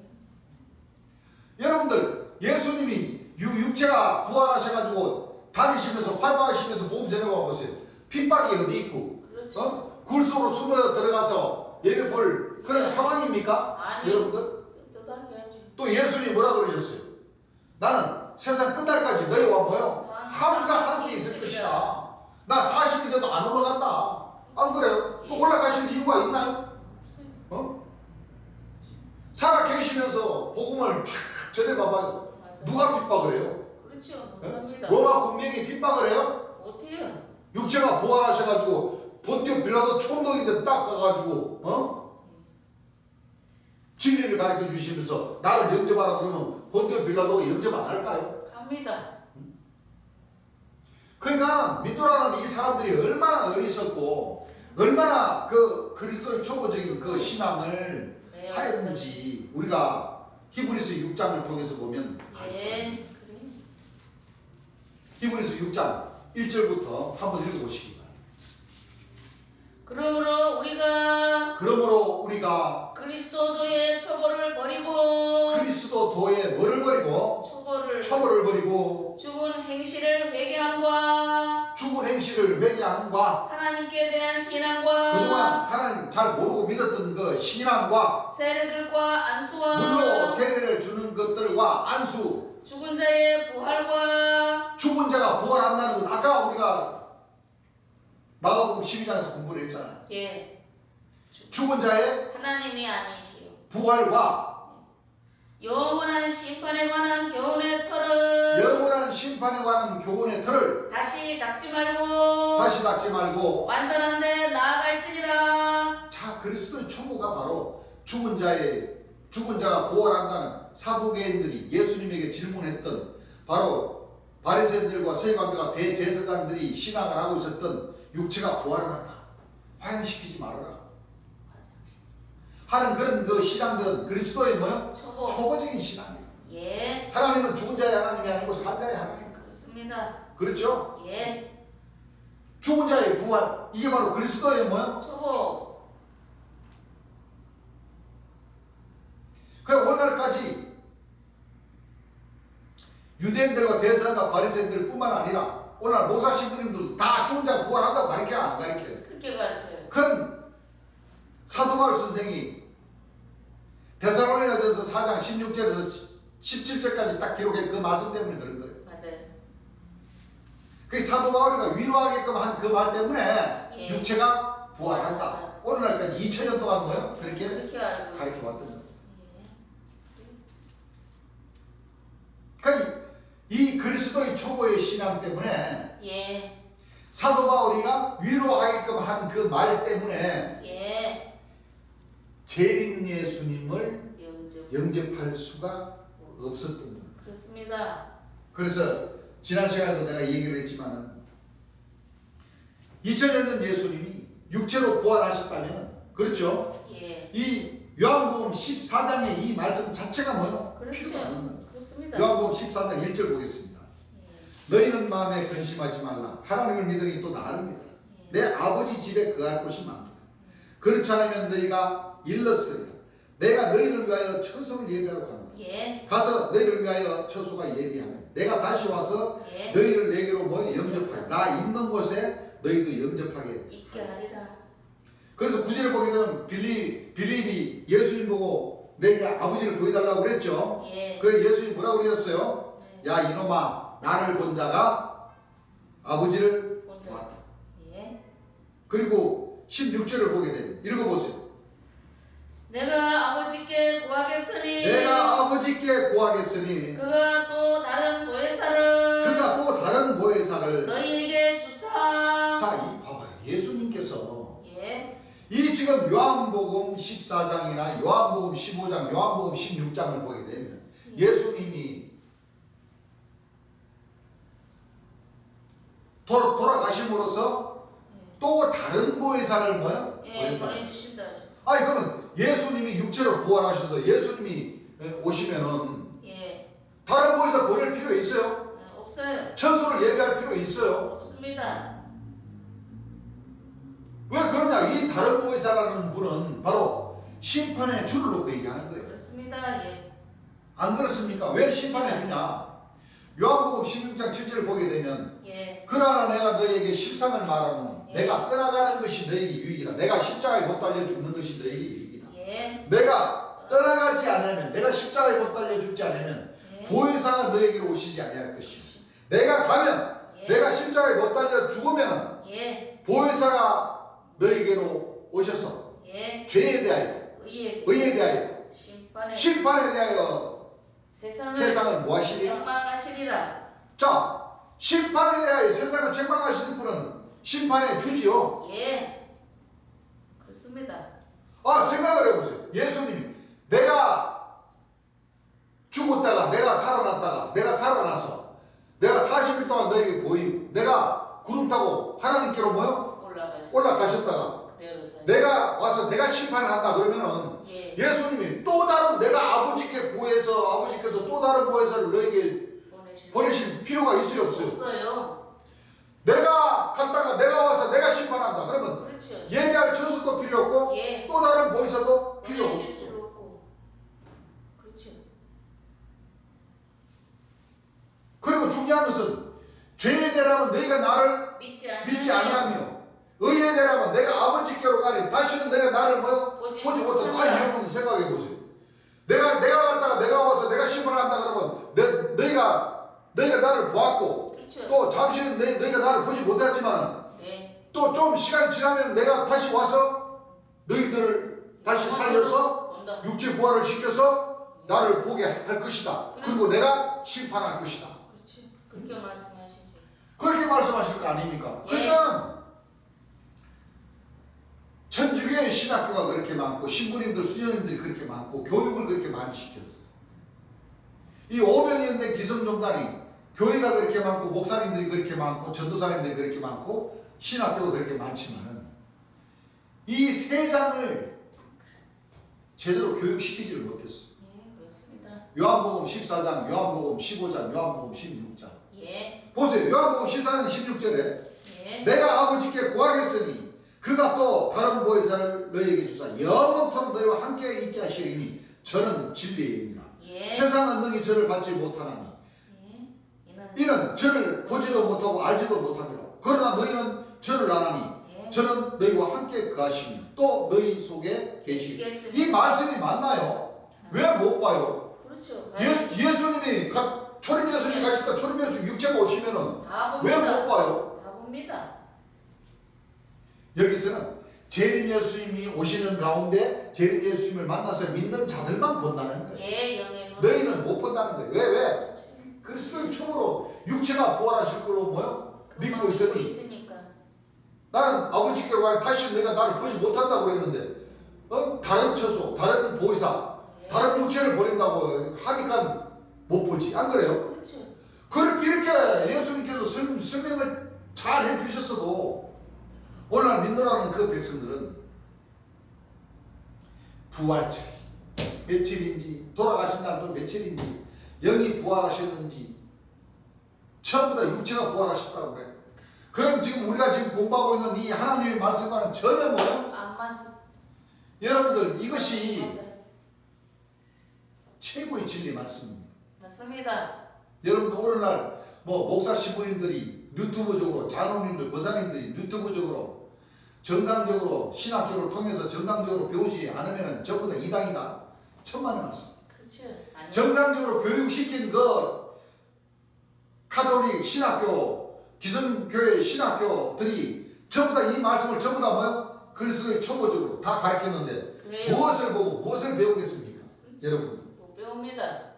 여러분들 예수님이 육체가 부활하셔가지고 다니시면서 활발하시면서 복음 전해봐 보세요. 핍박이 어디 있고 그렇죠. 굴 속으로 숨어 들어가서 예배 볼 그런 상황입니까? 아니, 여러분들? 뜻하게 하죠. 또 예수님이 뭐라 그러셨어요? 나는 세상 끝날까지 너희와 뭐요? 항상 함께 있을 것이다. 나 40이 돼도 안 올라간다. 안 그래요? 또 올라가실 이유가 있나요? 살아 계시면서 복음을 쫙 전해봐봐요. 맞아요. 누가 핍박을 해요? 그렇죠. 못합니다. 로마 군병이 핍박을 해요? 못해요. 육체가 부활하셔가지고 본디오 빌라도 총독인데 딱 가가지고 진리를 가르쳐 주시면서 나를 영접하라 그러면 본디오 빌라도가 영접 안 할까요? 합니다. 그러니까 믿노라는 이 사람들이 얼마나 어리석고 얼마나 그 그리스도의 초보적인 그 신앙을 하였는지 우리가 히브리서 6장을 통해서 보면 알 수 있습니다. 네. 그래. 히브리서 6장 1절부터 한번 읽어보시기 바랍니다. 그러므로 우리가 그리스도도의 초보를 버리고 그리스도 도에 뭐를 버리고 초보를 버리고 죽은 행실을 회개함과 죽은 행실을 회개함과 하나님께 대한 신앙과 그동안 하나님 잘 모르고 믿었던 그 신앙과 세례들과 안수와 물로 세례를 주는 것들과 안수 죽은 자의 부활과 죽은 자가 부활한다는 건 아까 우리가 마가복음 12장에서 공부를 했잖아요. 예. 죽은 자의 하나님이 아니시오. 부활과 영원한 심판에 관한 교훈의 털을 영원한 심판에 관한 교훈의 틀을 다시 닦지 말고 완전한데 나아갈지니라. 자, 그리스도의 초보가 바로 죽은 자가 부활한다는 사두개인들이 예수님에게 질문했던 바로 바리새인들과 세관들과 대제사장들이 신앙을 하고 있었던 육체가 부활을 한다. 화양시키지 말아라. 하는 그런 그 신앙들은 그리스도의 뭐요? 초보적인 신앙이에요. 예. 하나님은 죽은 자의 하나님이 아니고 산 자의 하나님. 그렇습니다. 그렇죠? 예. 죽은 자의 부활, 이게 바로 그리스도의 뭐요? 초보. 그 오늘날까지 유대인들과 대제사장과 바리새인들 뿐만 아니라 오늘날 목사 신부님들도 다 죽은 자 부활한다고 가르쳐요? 안 가르쳐요? 그렇게 가르쳐요. 큰 사도 바울 선생이 데살로니가전서 4장 16절에서 17절까지 딱 기록한 그 말씀 때문에 그런 거예요. 맞아요. 그 사도 바울이가 위로하게끔 한 그 말 때문에 예. 육체가 부활한다. 오늘날까지 2000년 동안 뭐요? 그렇게 그렇게 알고 가르쳐 있어요. 왔던 거예요. 예. 그러니까 이 그리스도의 초보의 신앙 때문에 예. 사도 바울이가 위로하게끔 한 그 말 때문에 예. 재림 예수님을 영접. 영접할 수가 없었던 거예요. 그렇습니다. 그래서 지난 시간에도 내가 얘기를 했지만은 2000년 전 예수님이 육체로 부활하셨다면 그렇죠? 예. 이 요한복음 14장의 이 말씀 자체가 뭐예요? 그렇죠. 필요가 없는 거예요. 그렇습니다. 요한복음 14장 1절 보겠습니다. 예. 너희는 마음에 근심하지 말라. 하나님을 믿으니 또 나를 믿어라. 내 아버지 집에 거할 곳이 많다. 그렇지 않으면 너희가 일렀으리라. 내가 너희를 위하여 처소를 예비하러 가노라. 예. 가서 너희를 위하여 처소가 예비하면 내가 다시 와서 예. 너희를 내게로 뭐 영접하게 나 있는 곳에 너희도 영접하게. 있게 하리라. 그래서 구절을 보게 되면 빌립이 예수님 보고 내게 아버지를 보여달라고 그랬죠. 예. 그래 예수님 뭐라고 그러셨어요? 네. 야 이놈아 나를 본 자가 아버지를 혼자. 봤다. 예. 그리고 16절을 보게 되면 읽어보세요. 내가 아버지께 구하겠으니 내가 아버지께 구하겠으니 그가 또 다른 보혜사를 그가 또 다른 보혜사를 너희에게 주사. 자, 이 봐봐요. 예수님께서 예. 이 지금 요한복음 14장이나 요한복음 15장, 요한복음 16장을 보게 되면 예수님이 돌아가심으로써 또 다른 보혜사를 뭐요? 예. 보내주신다 하셨어. 아니 그러면 예수님이 육체로 부활하셔서 예수님이 오시면은 예. 다른 보혜사 보낼 필요 있어요? 없어요. 처소를 예배할 필요 있어요? 없습니다. 왜 그러냐? 이 다른 보혜사라는 분은 바로 심판의 줄을 놓고 얘기하는 거예요. 그렇습니다. 예. 안 그렇습니까? 왜 심판해 주냐? 요한복음 16장 7절을 보게 되면 예. 그러나 내가 너희에게 실상을 말하노니 예. 내가 떠나가는 것이 너희에게 유익이다. 내가 십자가에 못 달려 죽는 것이 너희에게 유익이다. 예. 내가 떠나가지 않으면 내가 십자가에 못 달려 죽지 않으면 예. 보혜사가 너희에게로 오시지 아니할 것이요. 내가 가면 예. 내가 십자가에 못 달려 죽으면 예. 보혜사가 너희에게로 오셔서 예. 죄에 대하여 의에 대하여 심판에 대하여 세상을 뭐 하시리라? 책망하시리라. 자, 심판에 대하여 세상을 책망하시는 분은 심판해 주지요. 예. 그렇습니다. 아, 생각을 해보세요. 예수님이 내가 죽었다가 내가 살아났다가 내가 살아나서 내가 40일 동안 너에게 보이고 내가 구름 타고 하나님께로 뭐요? 올라가셨다가 그대로 다시. 내가 와서 내가 심판을 한다 그러면은 예. 예수님이 또 다른 내가 아버지께 구해서 아버지께서 또 다른 보혜사를 너에게 보내실 필요가 있어요 없어요? 없어요. 내가 갔다가 내가 와서 내가 심판한다 그러면 그렇죠. 예배할 처수도 필요 없고 예. 또 다른 보혜사도 필요 보내실 없고 필요 없고. 그렇죠. 그리고 중요한 것은 죄에 대하면 너희가 나를 믿지 아니하며 의에 대하면 내가 아버지께로 가니 다시는 내가 나를 뭐요? 보지 못한다. 아니 여러분 생각해 보세요. 내가 갔다가 내가 와서 내가 심판을 한다 그러면 너희가 나를 보았고 그렇죠. 또 잠시는 너희가 나를 보지 못했지만 네. 또 좀 시간이 지나면 내가 다시 와서 너희들을 다시 살려서 온다. 육체 부활을 시켜서 나를 보게 할 것이다. 그리고 내가 심판할 것이다. 그렇죠. 그렇게 말씀하시죠. 그렇게 말씀하실 거 아닙니까? 예. 그러니까 천주교의 신학교가 그렇게 많고 신부님들 수녀님들이 그렇게 많고 교육을 그렇게 많이 시켰어요. 이 오병이었는데 기성종단이 교회가 그렇게 많고 목사님들이 그렇게 많고 전도사님들이 그렇게 많고 신학교가 그렇게 많지만은 이 세 장을 제대로 교육시키지를 못했어. 예, 그렇습니다. 요한복음 14장, 요한복음 15장, 요한복음 16장. 예, 보세요. 요한복음 14장 16절에 예, 내가 아버지께 구하겠으니 그가 또 다른 보혜사를 너희에게 주사 영원토록 너희와 함께 있게 하시리니 저는 진리의 영이라. 예, 세상은 능히 저를 받지 못하나니 예. 이는 저를 보지도 못하고 알지도 못함이라. 그러나 너희는 저를 아나니 예. 저는 너희와 함께 거하시며 또 너희 속에 계시니. 계시겠습니다. 이 말씀이 맞나요? 왜 못 봐요? 그렇죠. 예수님이 초림 예수님이 가실 때 초림 예수 육체가 오시면은 다 왜 봅니다. 못 봐요? 다 봅니다. 여기서는 재림 예수님이 오시는 가운데 재림 예수님을 만나서 믿는 자들만 본다는 거예요. 예, 영의 눈. 너희는 못 본다는 거예요. 왜? 그리스도의 처음으로 육체가 부활하실 걸로 뭐요? 믿고 있으니 있으니까. 나는 아버지께로 가야 다시 내가 나를 보지 못한다고 그랬는데 다른 처소, 다른 보이사, 예. 다른 육체를 버린다고 하니까 못 보지. 안 그래요? 그렇죠. 그렇게 이렇게 예수님께서 설명을 잘 해주셨어도 오늘날 믿노라는 그 백성들은 부활절 며칠인지 돌아가신 날도 며칠인지 영이 부활하셨는지 전부 다 육체가 부활하셨다고 그래요. 그럼 지금 우리가 지금 공부하고 있는 이 하나님의 말씀과는 전혀 뭐예요? 안 맞습니다. 여러분들 이것이 맞아요. 최고의 진리 말씀입니다. 맞습니다. 여러분들 오늘날 뭐 목사 신부님들이 유튜브적으로 장로님들 권사님들이 유튜브적으로 정상적으로 신학교를 통해서 정상적으로 배우지 않으면 전부 다 이당이다. 천만의 말씀. 그렇죠. 아니. 정상적으로 교육시킨 그 카톨릭 신학교 기성교회 신학교들이 전부 다 이 말씀을 전부 다 뭐요? 그리스도의 초보적으로 다 가르쳤는데 그래요. 무엇을 보고 무엇을 배우겠습니까? 그렇죠. 여러분 못 배웁니다.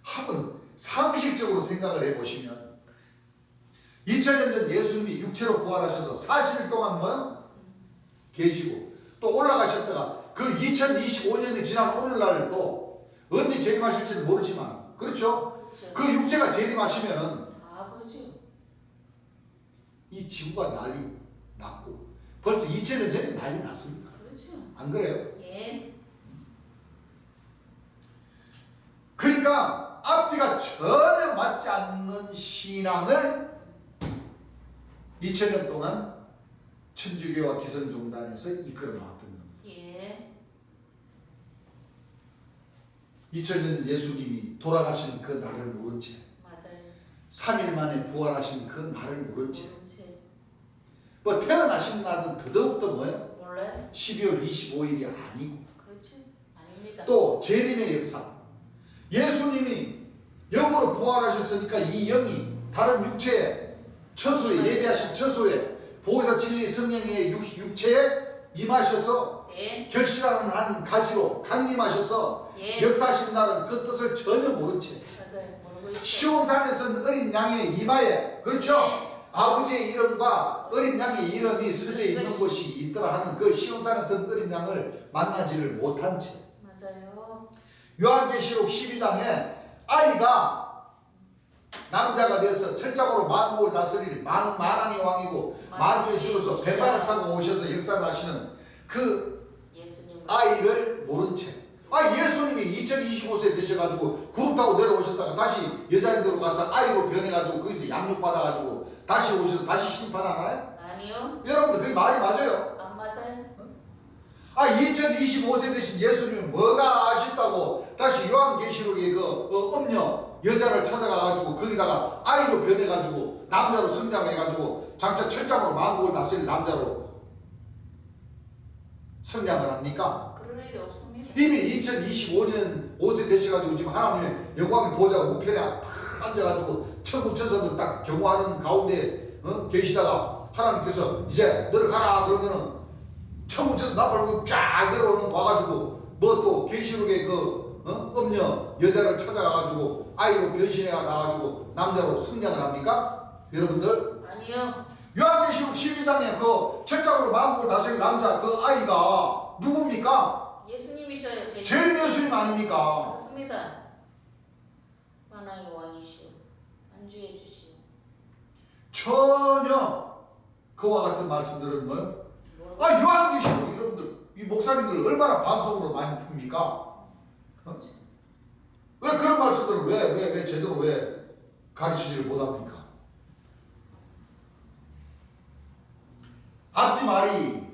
한번 상식적으로 생각을 해보시면 2000년 전 예수님이 육체로 부활하셔서 40일 동안 뭐 계시고 또 올라가셨다가 그 2025년이 지난 오늘날도 언제 재림하실지는 모르지만 그렇죠? 그렇죠. 그 육체가 재림하시면은 아, 그렇죠. 이 지구가 난리 났고 벌써 2000년 전에 난리 났습니다. 그렇죠. 안 그래요? 예. 그러니까 앞뒤가 전혀 맞지 않는 신앙을 2000년 동안 천주교와 기성종단에서 이끌어 나왔던 겁니다. 예. 2000년 예수님이 돌아가신 그 날을 모른 채 맞아요. 3일 만에 부활하신 그 날을 모른 채 그렇지. 뭐 태어나신 날은 더더욱더 뭐예요? 몰라요? 12월 25일이 아니고 그렇지. 아닙니다. 또 재림의 역사 예수님이 영으로 부활하셨으니까 이 영이 다른 육체에 처소에 예배하신 처소에 보혜사 진리 성령의 육체에 임하셔서 예. 결실하는 한 가지로 강림하셔서 예. 역사하신 날은 그 뜻을 전혀 모른 채 맞아요. 모르고 있어. 시온산에서 어린 양의 이마에 그렇죠? 예. 아버지의 이름과 어린 양의 이름이 쓰여져 있는 곳이 있더라 하는 그 시온산에서 어린 양을 만나지를 못한 채 맞아요. 요한계시록 12장에 아이가 남자가 돼서 철장으로 만국을 다스릴 만왕의 왕이고 만주의 주로서 뱀발을 타고 오셔서 역사를 하시는 그 예수님. 아이를 모른 채 예수님이 2025세 되셔가지고 구름 타고 내려오셨다가 다시 여자인대로 가서 아이로 변해가지고 거기서 양육받아가지고 다시 오셔서 다시 심판하나요? 아니요. 여러분들 그게 말이 맞아요? 안 맞아요. 2025세 되신 예수님은 뭐가 아쉽다고 다시 요한계시록의 그 음녀 여자를 찾아가가지고 거기다가 아이로 변해가지고 남자로 성장해가지고 장차 철장으로 만국을 다스릴 남자로 성장을 합니까? 그럴 일이 없습니다. 이미 2025년 5세 되셔가지고 지금 하나님의 영광의 보좌가 우편에 탁 앉아가지고 천국 천사들 딱 경호하는 가운데 계시다가 하나님께서 이제 너를 가라 그러면은 천국 천사 나팔고 쫙 내려오는 와가지고 뭐 또 계시록의 그 음녀 여자를 찾아가가지고 아이로 변신해 가가지고 남자로 성장을 합니까? 여러분들 아니요. 요한계시록 12장에 그 철장으로 만국을 다스릴 남자 그 아이가 누굽니까? 예수님이셔요. 제 재림 예수님 아닙니까? 그렇습니다. 만왕의 왕이시오. 안주해 주시오. 전혀 그와 같은 말씀들은 뭐요? 아, 요한계시록 여러분들 이 목사님들 얼마나 반성으로 많이 풉니까? 어? 왜 그런 말씀들을 왜 제대로 왜 가르치지를 못합니까? 앞뒤 말이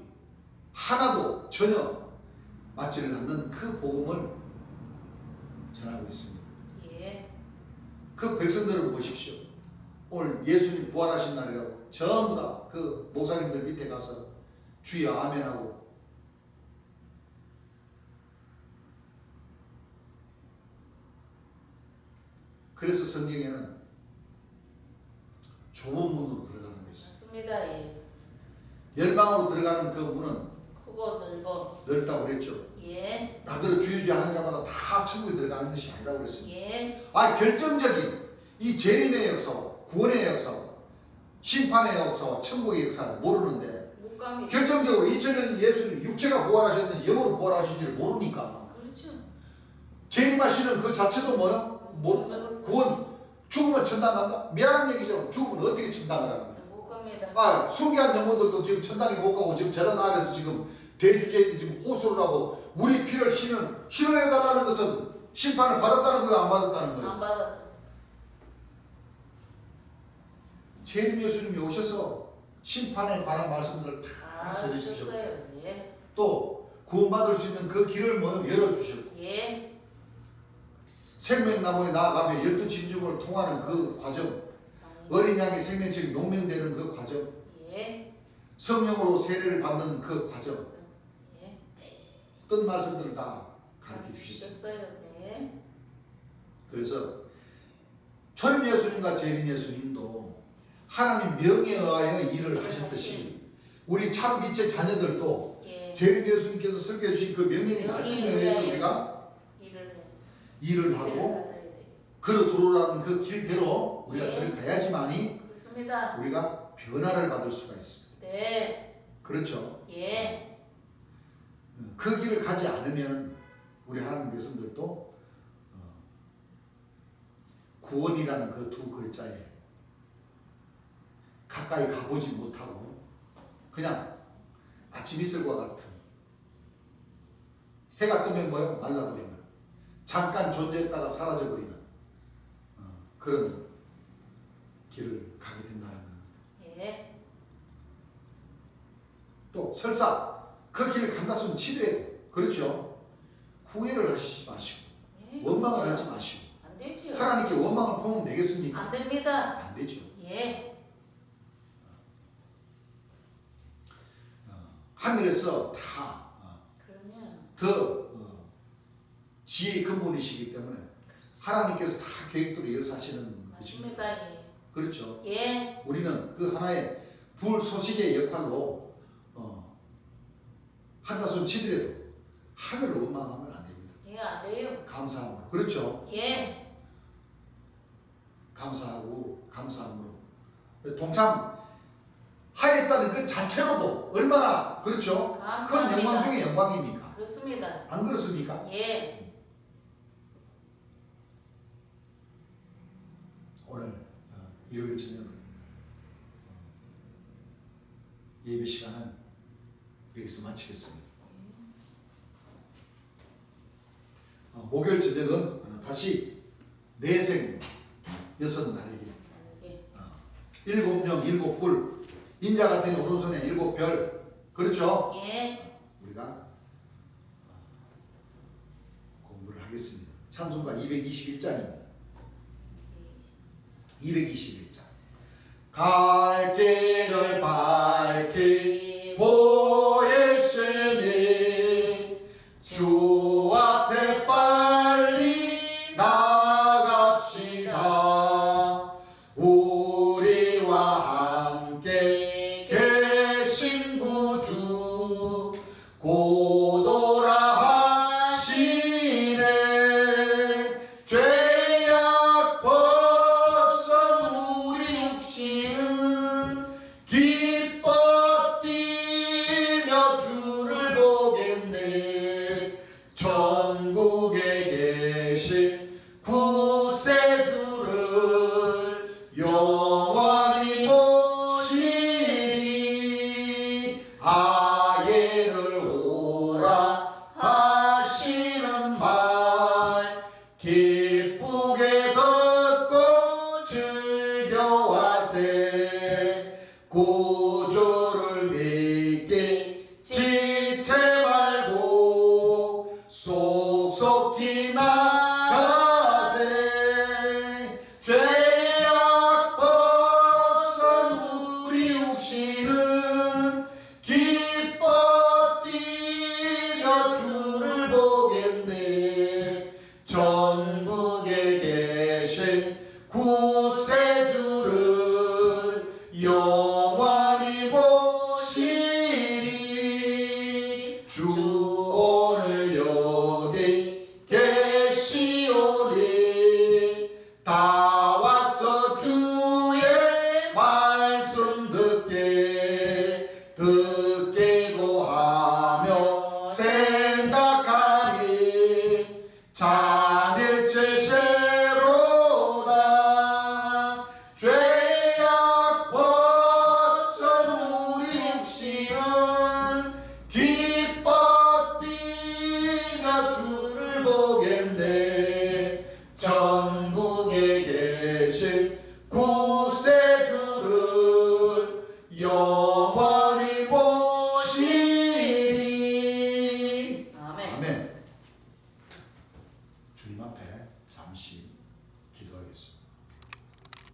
하나도 전혀 맞지를 않는 그 복음을 전하고 있습니다. 예. 그 백성들을 보십시오. 오늘 예수님 부활하신 날이라고 전부 다 그 목사님들 밑에 가서 주여 아멘하고 그래서 성경에는 좁은 문으로 들어가는 거 있어요. 맞습니다. 예. 멸망으로 들어가는 그 문은 크고 넓어. 넓다고 그랬죠. 예. 나더러 주여 하는 자마다 다 천국에 들어가는 것이 아니다고 그랬습니다. 예. 결정적인 이 재림의 역사와 구원의 역사와 심판의 역사와 천국의 역사를 모르는데 못 갑니다. 결정적으로 2000년 예수님 육체가 부활하셨는지 영으로 부활하신지를 모르니까 그렇죠. 재림하시는 그 자체도 뭐요? 구원. 죽으면 천당 간다? 미안한 얘기죠. 죽으면 어떻게 천당을 하는가? 못 갑니다. 순교한 영혼들도 지금 천당에 못 가고 지금 재단 아래서 지금 대주제인데 지금 호소를 하고 우리 피를 신원해달라는 것은 심판을 받았다는 거예요? 안 받았다는 거예요? 안 받았다. 재림 예수님이 오셔서 심판에 관한 말씀들을 다 전해주셨고 주셨어요. 예. 또 구원받을 수 있는 그 길을 열어주셨고 예. 생명나무에 나아가며 12진중을 통하는 그 과정, 어린 양의 생명책이 농명되는 그 과정, 예. 성령으로 세례를 받는 그 과정, 예. 어떤 말씀들을 다 가르쳐 주셨어요. 주셨어요. 네. 그래서 초림 예수님과 재림 예수님도 하나님 명에 의하여 일을 하셨듯이 우리 참 빛의 자녀들도 예. 재림 예수님께서 설교해 주신 그 명령의 말씀에 의해서 우리가 일을 하고 그로 들어오라는 그 길대로 우리가 예. 들어가야지만이 그렇습니다. 우리가 변화를 받을 수가 있습니다. 네. 그렇죠? 예. 그 길을 가지 않으면 우리 하나님 백성들도 구원이라는 그 두 글자에 가까이 가보지 못하고 그냥 아침 이슬과 같은 해가 뜨면 뭐예요? 말라버리는 잠깐 존재했다가 사라져버리는 그런 길을 가게 된다는 겁니다. 예. 또 설사 그 길을 간다으면 치더라도 그렇죠. 후회를 하시지 마시고 예. 원망을 그렇죠. 하지 마시고 안 되지요. 하나님께 원망을 품으면 되겠습니까? 안 됩니다. 안 되죠. 예. 하늘에서 다 그러면 더 지혜의 근본이시기 때문에 하나님께서 다 계획대로 역사하시는 것입니다. 맞습니다. 예. 그렇죠. 예. 우리는 그 하나의 불소식의 역할로 한다손 치더라도 하늘을 원망하면 안 됩니다. 예, 안 돼요. 감사함으로. 그렇죠. 예. 감사함으로 동참 하였다는 그 자체로도 얼마나 그렇죠. 큰 감사합니다. 영광 중에 영광입니까? 그렇습니다. 안 그렇습니까? 예. 오늘 일요일 저녁 예배 시간은 여기서 마치겠습니다. 목요일 저녁은 다시 내생 여섯 날개 일곱 영 일곱 뿔 인자 같으니 오른손에 일곱 별 그렇죠? 예. 우리가 공부를 하겠습니다. 찬송가 221장입니다. 221장 갈 길을 밝히 보이시니 주 앞에 빨리 나갑시다. 우리와 함께 계신 구주 고도라 하시네. 죄악 벗어 우리 육신은 하세 고